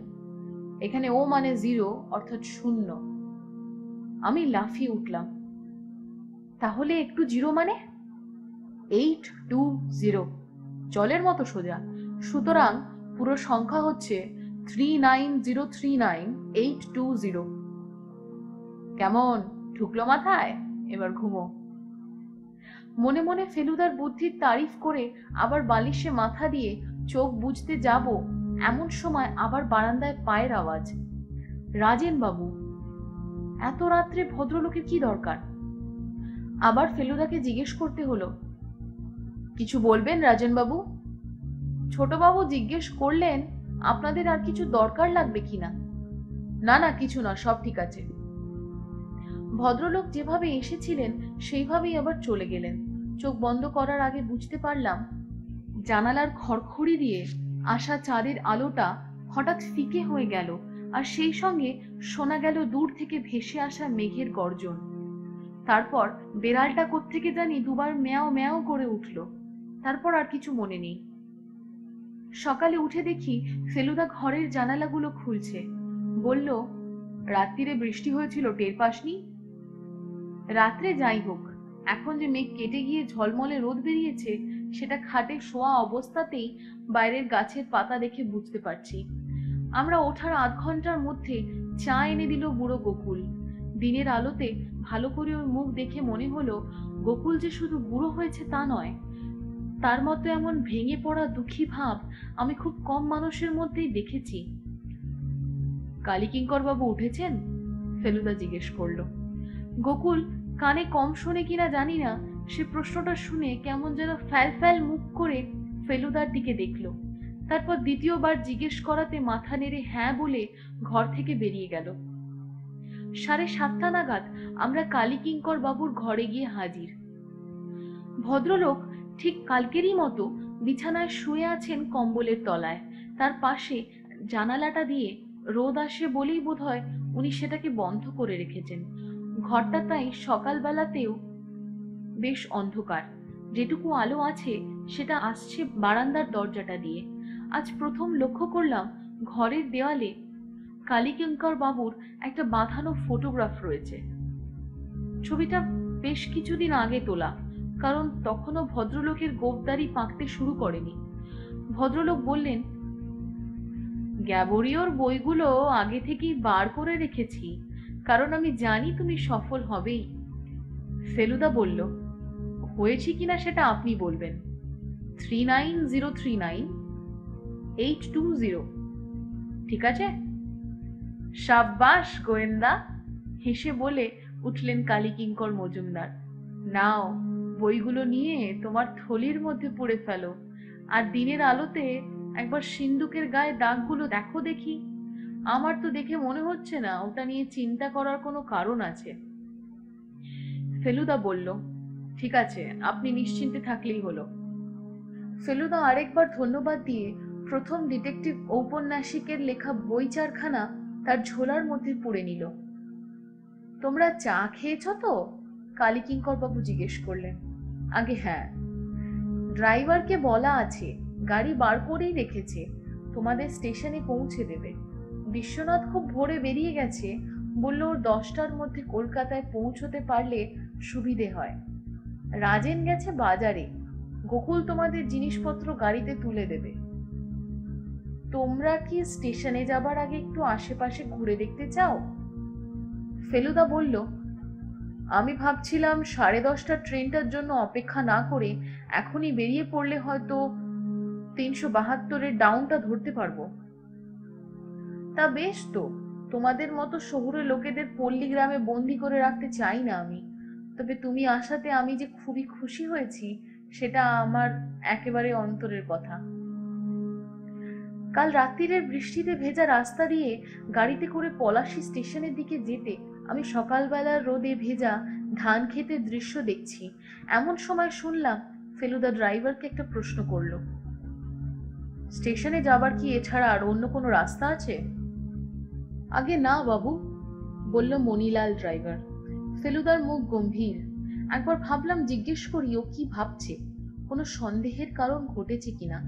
এখানে ও মানে 0, অর্থাৎ শূন্য। আমি লাফিয়ে উঠলাম। তাহলে একটু জিরো মানে 820, জলের মতো সোজা। সুতরাং পুরো সংখ্যা হচ্ছে 39039,820। কেমন ঢুকলো মাথায়? এবার ঘুমো। মনে মনে ফেলুদার বুদ্ধির তারিফ করে আবার বালিশে মাথা দিয়ে চোখ বুজতে যাব, এমন সময় আবার বারান্দায় পায়ের আওয়াজ। রাজেন বাবু। এত রাত্রে ভদ্রলোকের কি দরকার? আবার ফেলুদাকে জিজ্ঞেস করতে হলো, কিছু বলবেন রাজেন বাবু? ছোটবাবু জিজ্ঞেস করলেন, আপনাদের আর কিছু দরকার লাগবে কিনা? না না, কিছু না, সব ঠিক আছে। ভদ্রলোক যেভাবে এসেছিলেন সেইভাবেই আবার চলে গেলেন। চোখ বন্ধ করার আগে বুঝতে পারলাম জানালার খড়খড়ি দিয়ে আসা চাঁদের আলোটা হঠাৎ ফিকে হয়ে গেল, আর সেই সঙ্গে শোনা গেল দূর থেকে ভেসে আসা মেঘের গর্জন। তারপর বেড়ালটা কোত্থেকে জানি দুবার ম্যাও ম্যাও করে উঠল। তারপর আর কিছু মনে নেই। সকালে উঠে দেখি ফেলুদা ঘরের জানালাগুলো খুলছে। বলল, রাত্রিরে বৃষ্টি হয়েছিল, টের পাসনি? রাত্রে যাই হোক, এখন যে মেঘ কেটে গিয়ে ঝলমলে রোদ বেরিয়েছে, সেটা খাটে শোয়া অবস্থাতেই বাইরের গাছের পাতা দেখে বুঝতে পারছি। আমরা ওঠার আধ ঘন্টার মধ্যে চা এনে দিল বুড়ো গোকুল। দিনের আলোতে ভালো করে ওর মুখ দেখে মনে হলো গোকুল যে শুধু বুড়ো হয়েছে তা নয়, তার মতো এমন ভেঙে পড়া দুঃখী ভাব আমি খুব কম মানুষের মধ্যেই দেখেছি। কালীকিঙ্কর বাবু উঠেছেন? ফেলুদা জিজ্ঞেস করলো। গোকুল কানে কম শোনে কিনা জানি না, সে প্রশ্নটা শুনে কেমন যেন ফ্যাল ফ্যাল মুখ করে ফেলুদার দিকে দেখলো। তারপর দ্বিতীয়বার জিজ্ঞেস করাতে মাথা নেড়ে হ্যাঁ বলে ঘর থেকে বেরিয়ে গেল। 7:30 নাগাদ আমরা কালীকিঙ্কর বাবুর ঘরে গিয়ে হাজির। ভদ্রলোক ঠিক কালকেরই মতো বিছানায় শুয়ে আছেন কম্বলের তলায়। তার পাশে জানালাটা দিয়ে রোদ আসে বলেই বোধহয় উনি সেটাকে বন্ধ করে রেখেছেন। ঘরটা তাই সকালবেলাতেও বেশ অন্ধকার। যেটুকু আলো আছে সেটা আসছে বারান্দার দরজাটা দিয়ে। আজ প্রথম লক্ষ্য করলাম ঘরের দেওয়ালে কালীকিঙ্কর বাবুর একটা বাঁধানো ফটোগ্রাফ রয়েছে। ছবিটা বেশ কিছুদিন আগে তোলা, কারণ তখনও ভদ্রলোকের গোঁফদাড়ি পাকতে শুরু করেনি। ভদ্রলোক বললেন, গ্যাবরিওর বইগুলো আগে থেকেই বার করে রেখেছি, কারণ আমি জানি তুমি সফল হবেই। ফেলুদা বলল, হয়েছি কিনা সেটা আপনি বলবেন। 39039,820 ঠিক আছে? সাব্বাস গোয়েন্দা, হেসে বলে উঠলেন কালীকিঙ্কর মজুমদার। নাও, বইগুলো নিয়ে তোমার থলির মধ্যে পুরে ফেলো, আর দিনের আলোতে একবার সিন্দুকের গায়ে দাগগুলো দেখো দেখি। আমার তো দেখে মনে হচ্ছে না ওটা নিয়ে চিন্তা করার কোনো কারণ আছে। ফেলুদা বলল, ঠিক আছে, আপনি নিশ্চিন্তে থাকলেই হলো। ফেলুদা আরেকবার ধন্যবাদ দিয়ে প্রথম ডিটেকটিভ ঔপন্যাসিকের লেখা বই চারখানা তার ঝোলার মধ্যে পুরে নিল। তোমরা চা খেয়েছ তো? কালীকিঙ্কর বাবু জিজ্ঞেস করলেন। আগে হ্যাঁ। ড্রাইভারকে বলা আছে, গাড়ি বার করেই রেখেছে, তোমাদের স্টেশনে পৌঁছে দেবে। বিশ্বনাথ খুব ভোরে বেরিয়ে গেছে, বলল ওর 10টার মধ্যে কলকাতায় পৌঁছতে পারলে সুবিধে হয়। রাজেন গেছে বাজারে, গোকুল তোমাদের জিনিসপত্র গাড়িতে তুলে দেবে। তোমরা কি স্টেশনে যাবার আগে একটু আশেপাশে ঘুরে দেখতে চাও? ফেলুদা বলল, আমি ভাবছিলাম 10:30 ট্রেনটার জন্য অপেক্ষা না করে এখনই বেরিয়ে পড়লে হয়তো 372 ডাউনটা ধরতে পারবো। তা বেশ তো, তোমাদের মতো শহুরে লোকেদের পল্লী গ্রামে বন্দি করে রাখতে চাই না আমি। তবে তুমি আসাতে আমি যে খুবই খুশি হয়েছি সেটা আমার একেবারে অন্তরের কথা। কাল রাত্রিরের বৃষ্টিতে ভেজা রাস্তা দিয়ে গাড়িতে করে পলাশী স্টেশনের দিকে যেতে আমি সকালবেলার রোদে ভেজা ধান ক্ষেতের দৃশ্য দেখছি। এমন সময় শুনলাম ফেলুদা ড্রাইভারকে একটা প্রশ্ন করলো, স্টেশনে যাবার কি এছাড়া আর অন্য কোনো রাস্তা আছে? আগে না বাবু, বলল মণিলাল ড্রাইভার। ফেলুদার মুখ গম্ভীর। একবার ভাবলাম জিজ্ঞেস করি ও কি ভাবছে, কোনো সন্দেহের কারণ ঘটেছে কিনা,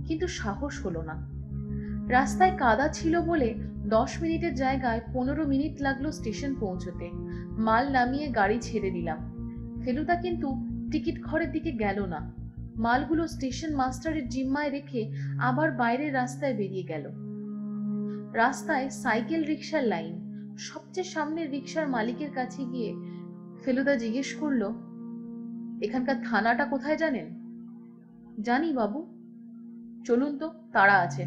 কিন্তু সাহস হলো না। রাস্তায় কাদা ছিল বলে 10 মিনিটের জায়গায় 15 মিনিট লাগলো স্টেশন পৌঁছতে। মাল নামিয়ে গাড়ি ছেড়ে দিলাম। ফেলুদা কিন্তু টিকিট ঘরের দিকে গেল না। মালগুলো স্টেশন মাস্টারের জিম্মায় রেখে আবার বাইরের রাস্তায় বেরিয়ে গেল। রাস্তায় সাইকেল রিক্সার লাইন। সবচেয়ে সামনের রিক্সার মালিকের কাছে গিয়ে ফেলুদা জিজ্ঞেস করলো, এখানকার থানাটা কোথায় জানেন? জানি বাবু। চলুন তো, তাড়া আছে।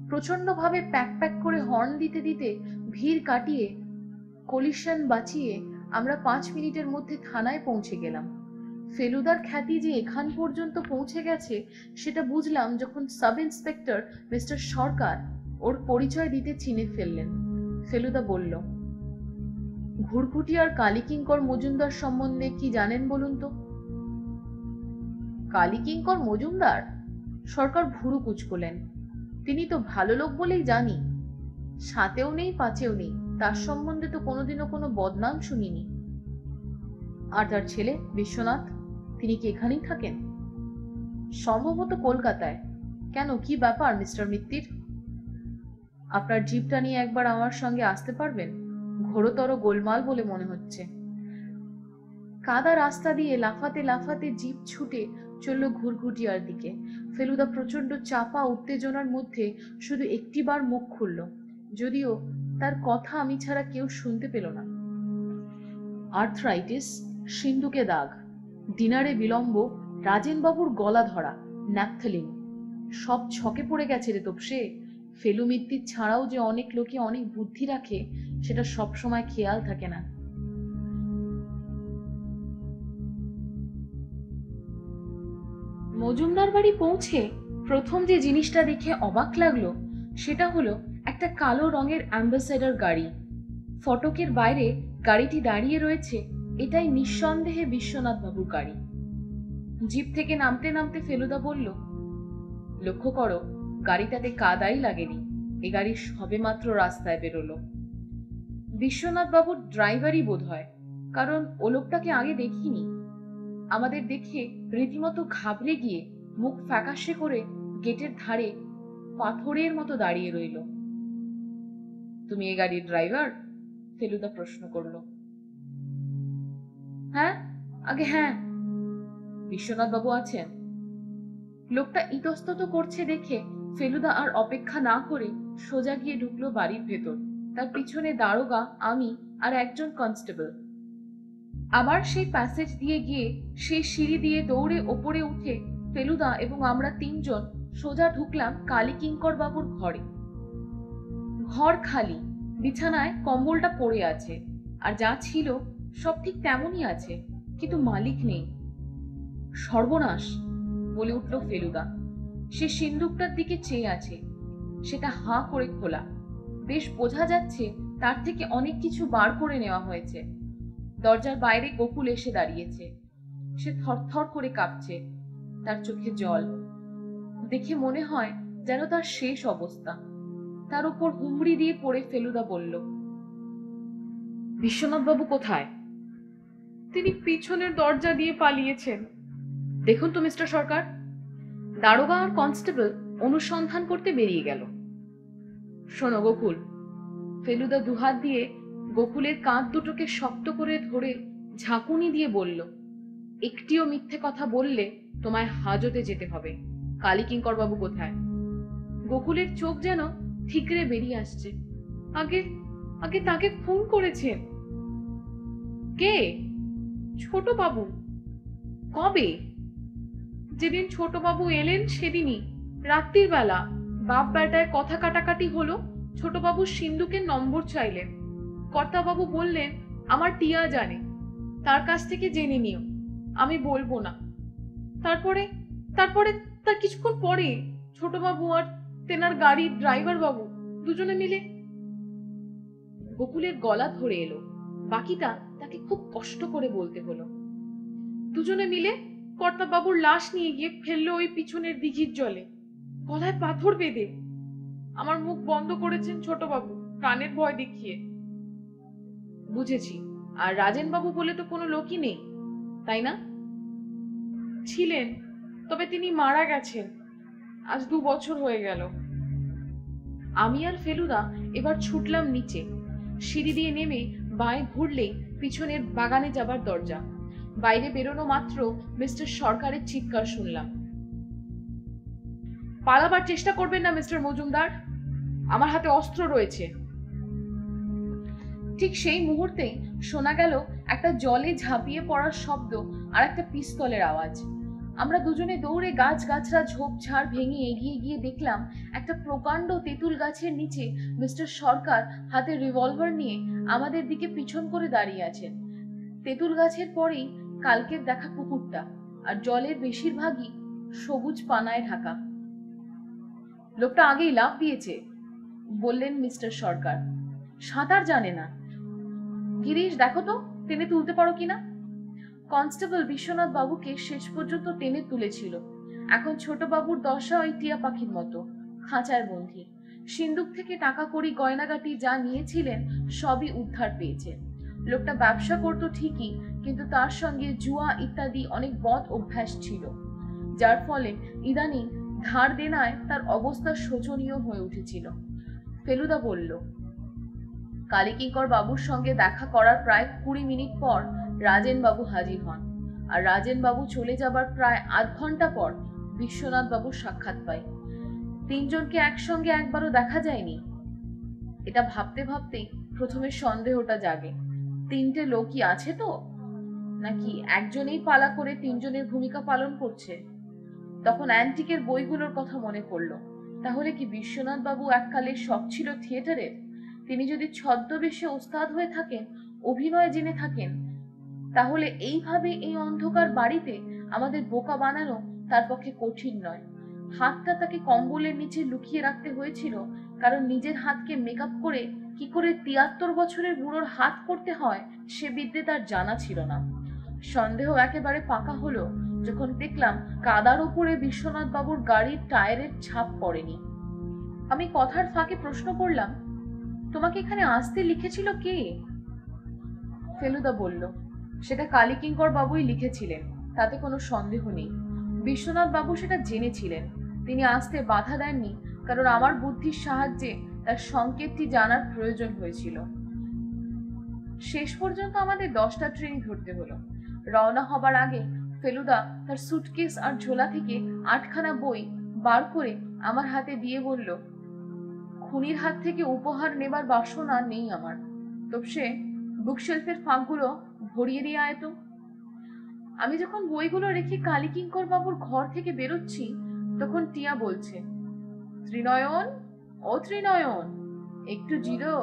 প্রচন্ড ভাবে প্যাক প্যাক করে হর্ন দিতে দিতে ভিড় কাটিয়ে কলিশন বাঁচিয়ে আমরা 5 মিনিটের মধ্যে থানায় পৌঁছে গেলাম। ফেলুদার খ্যাতি যে এখান পর্যন্ত পৌঁছে গেছে সেটা বুঝলাম যখন সাব ইন্সপেক্টর মিস্টার সরকার ওর পরিচয় দিতে চিনে ফেললেন। ফেলুদা বলল, ঘুরঘুটি আর কালীকিঙ্কর মজুমদার সম্বন্ধে কি জানেন বলুন তো? কালীকিঙ্কর মজুমদার? সরকার ভুরু কুঁচকোলেন। তিনি তো ভালো লোক বলেই জানি, সাতেও নেই পাঁচেও নেই, তার সম্বন্ধে তো কোনোদিনও কোনো বদনাম শুনিনি। আর তার ছেলে বিশ্বনাথ, তিনি কি এখানেই থাকেন? সম্ভবত কলকাতায়। কেন, কি ব্যাপার মিস্টার মিত্তির? আপনার জিপটা নিয়ে একবার আমার সঙ্গে আসতে পারবেন? ঘোরতর গোলমাল বলে মনে হচ্ছে। কাদা রাস্তা দিয়ে লাফাতে লাফাতে জিপ ছুটে চলল ঘুরঘুটিয়ার দিকে। ফেলুদা প্রচন্ড চাপা উত্তেজনার মধ্যে শুধু একটিবার মুখ খুলল, যদিও তার কথা আমি ছাড়া কেউ শুনতে পেল না। আর্থ্রাইটিস, সিন্ধুকে দাগ, ডিনারে বিলম্ব, রাজেনবাবুর গলা ধরা, ন্যাপথলিন, সব ছকে পড়ে গেছে রে তোপসে। ফেলু মিত্তির ছাড়াও যে অনেক লোকে অনেক বুদ্ধি রাখে সেটা সবসময় খেয়াল থাকে না। মজুমদার বাড়ি পৌঁছে প্রথম যে জিনিসটা দেখে অবাক লাগলো সেটা হলো একটা কালো রঙের অ্যাম্বাসেডর গাড়ি। ফটকের বাইরে গাড়িটি দাঁড়িয়ে রয়েছে, এটাই নিঃসন্দেহে বিশ্বনাথ বাবুর গাড়ি। জিপ থেকে নামতে নামতে ফেলুদা বলল, লক্ষ্য করো, গাড়িটাতে কাদাই লাগেনি, এ গাড়ি সবেমাত্র রাস্তায় বেরোলো। বিশ্বনাথ বাবুর ড্রাইভারই বোধ হয়, কারণ ও লোকটাকে আগে দেখিনি। আমাদের দেখে রীতিমতো ঘাবড়ে গিয়ে মুখ ফ্যাকাশে করে গেটের ধারে পাথরের মতো দাঁড়িয়ে রইল। তুমি এ গাড়ির ড্রাইভার? ফেলুদা প্রশ্ন করলো। হ্যাঁ, আগে হ্যাঁ। বিশ্বনাথ বাবু আছেন? লোকটা ইতস্তত করছে দেখে ফেলুদা আর অপেক্ষা না করে সোজা গিয়ে ঢুকলো বাড়ির ভেতর। তার পিছনে দারোগা, আমি আর একজন কনস্টেবল। আবার সেই প্যাসেজ দিয়ে গিয়ে সেই সিঁড়ি দিয়ে দৌড়ে ওপরে উঠে ফেলুদা এবং আমরা 3জন সোজা ঢুকলাম কালীকিঙ্কর বাবুর ঘরে। ঘর খালি, বিছানায় কম্বলটা পড়ে আছে, আর যা ছিল সব ঠিক তেমনই আছে, কিন্তু মালিক নেই। সর্বনাশ, বলে উঠল ফেলুদা। সে সিন্দুকটার দিকে চেয়ে আছে, সেটা হাঁ করে খোলা। বেশ বোঝা যাচ্ছে তার থেকে অনেক কিছু বার করে নেওয়া হয়েছে। দরজার বাইরে গোকুল এসে দাঁড়িয়েছে। সে থরথর করে কাঁপছে, তার চোখে জল। দেখে মনে হয় যেন তার শেষ অবস্থা। তার উপর হুমড়ি দিয়ে পড়ে ফেলুদা বলল, বিশ্বনাথ বাবু কোথায়? তিনি পিছনের দরজা দিয়ে পালিয়েছেন। দেখুন তো মিস্টার সরকার। দারোগা আর কনস্টেবল অনুসন্ধান করতে বেরিয়ে গেল। শোনো গোকুল। ফেলুদা দুহাত দিয়ে গোকুলের কাঁধ দুটোকে শক্ত করে ধরে ঝাঁকুনি দিয়ে বলল, একটিও মিথ্যে কথা বললে তোমায় হাজতে যেতে হবে। কালীকিঙ্কর বাবু কোথায়? গোকুলের চোখ যেন ঠিকরে বেরিয়ে আসছে। আগে আগে তাকে খুন করেছেন। কে? ছোট বাবু। কবে? যেদিন ছোট বাবু এলেন সেদিনই, রাত্রির বেলা। বাপ বেটায় কথা কাটাকাটি হলো। ছোট বাবু সিন্ধুকের নম্বর চাইলেন। কর্তা বাবু বললেন, আমার টিয়া জানে, তার কাছ থেকে জেনে নিও, আমি বলবো না। তারপরে তারপরে তার কিছুক্ষণ পরে ছোট বাবু আর তেনার গাড়ির ড্রাইভার বাবু দুজনে মিলে। গোকুলের গলা ধরে এলো, বাকিটা তাকে খুব কষ্ট করে বলতে হলো। দুজনে মিলে কর্তা বাবুর লাশ নিয়ে গিয়ে ফেললো ওই পিছনের দিঘির জলে, গলায় পাথর বেঁধে। আমার মুখ বন্ধ করেছেন ছোট বাবু, প্রাণের ভয় দেখিয়ে। বুঝেছি। আর রাজেন বাবু বলে তো কোনো লোকই নেই, তাই না? ছিলেন, তবে তিনি মারা গেছেন। আজ 2 বছর হয়ে গেল। আমি আর ফেলুদা এবার ছুটলাম নিচে। সিঁড়ি দিয়ে নেমে বাঁয়ে ঘুরলেই পিছনের বাগানে যাবার দরজা। বাইরে বেরোনো মাত্র মিস্টার সরকারের চিৎকার শুনলাম, পালাবার চেষ্টা করবেন না মিস্টার মজুমদার, আমার হাতে অস্ত্র রয়েছে। ঠিক সেই মুহূর্তেই শোনা গেল একটা জলে ঝাঁপিয়ে পড়ার শব্দ আর একটা পিস্তলের আওয়াজ। আমরা দুজনে দৌড়ে গাছগাছড়া ঝোপঝাড় ভেঙে এগিয়ে গিয়ে দেখলাম একটা প্রকাণ্ড তেঁতুল গাছের নিচে মিস্টার সরকার হাতে রিভলভার নিয়ে আমাদের দিকে পিছন করে দাঁড়িয়ে আছেন। তেঁতুল গাছের পরেই কালকের দেখা পুকুরটা, আর জলের বেশিরভাগই সবুজ পানায় ঢাকা। লোকটা আগেই লাফ দিয়েছে, বললেন মিস্টার সরকার। সাঁতার জানে না। গিরিশ, দেখো তো টেনে তুলতে পারো কিনা। কনস্টেবল বিশ্বনাথ বাবুকে শেষ পর্যন্ত টেনে তুলেছিল। এখন ছোট বাবুর দশা ওই টিয়া পাখির মতো, খাঁচায় বন্ধি। সিন্দুক থেকে টাকা কড়ি গয়নাগাটি যা নিয়েছিলেন সবই উদ্ধার পেয়েছে। লোকটা ব্যবসা করতো ঠিকই, কিন্তু তার সঙ্গে জুয়া ইত্যাদি অনেক বদ অভ্যাস ছিল, যার ফলে ইদানিং ধার দেনায় তার অবস্থা শোচনীয় হয়ে উঠেছিল। ফেলুদা বলল, কালীকিঙ্কর বাবুর সঙ্গে দেখা করার প্রায় 20 মিনিট পর রাজেন বাবু হাজির হন, আর রাজেন বাবু চলে যাবার প্রায় আধ ঘন্টা পর বিশ্বনাথ বাবুর সাক্ষাৎ পাই। তিনজনকে একসঙ্গে একবারও দেখা যায়নি। এটা ভাবতে ভাবতেই প্রথমে সন্দেহটা জাগে, তিনটে লোকই আছে তো, নাকি একজনেই পালা করে তিনজনের ভূমিকা পালন করছে। তখন অ্যান্টিকের বইগুলোর কথা মনে পড়লো। তাহলে কি বিশ্বনাথ বাবু এককালে শখ ছিল থিয়েটারের? তিনি যদি ছদ্মবেশে ওস্তাদ হয়ে থাকেন, অভিনয় জেনে থাকেন, তাহলে এইভাবে এই অন্ধকার বাড়িতে আমাদের বোকা বানানো তার পক্ষে কঠিন নয়। হাতটা তাকে কম্বলের নিচে লুকিয়ে রাখতে হয়েছিল, কারণ নিজের হাতকে মেকআপ করে কি করে 73 বছরের বুড়োর হাত করতে হয় সে বিদ্যে তার জানা ছিল না। সন্দেহ একেবারে পাকা হলো যখন দেখলাম কাদার উপরে বিশ্বনাথ বাবুর গাড়ির টায়ারের ছাপ পড়েনি। আমি কথার ফাঁকে প্রশ্ন করলাম, তোমাকে এখানে আসতে লিখেছিল কে? ফেলুদা বলল, সেটা কালীকিঙ্কর বাবুই লিখেছিলেন, তাতে কোনো সন্দেহ নেই। বিশ্বনাথ বাবু সেটা জেনেছিলেন। তিনি আসতে বাধা দেননি, কারণ আমার বুদ্ধির সাহায্যে তার সংকেতটি জানার প্রয়োজন হয়েছিল। শেষ পর্যন্ত আমাদের 10টা ট্রেন ধরতে হলো। রওনা হবার আগে ফেলুদা তার সুটকেস আর ঝোলা থেকে 8খানা বই বার করে আমার হাতে দিয়ে বলল, খুনির হাত থেকে উপহার নেবার বাসনা নেই আমার, তবে বুকশেলফের ফাঁকগুলো ভরিয়ে দিয়ে আয় তো। আমি যখন বইগুলো রেখে কালীকিঙ্কর বাবুর ঘর থেকে বেরোচ্ছি, তখন টিয়া বলছে, ত্রিনয়ন, ও ত্রিনয়ন, একটু জিরো।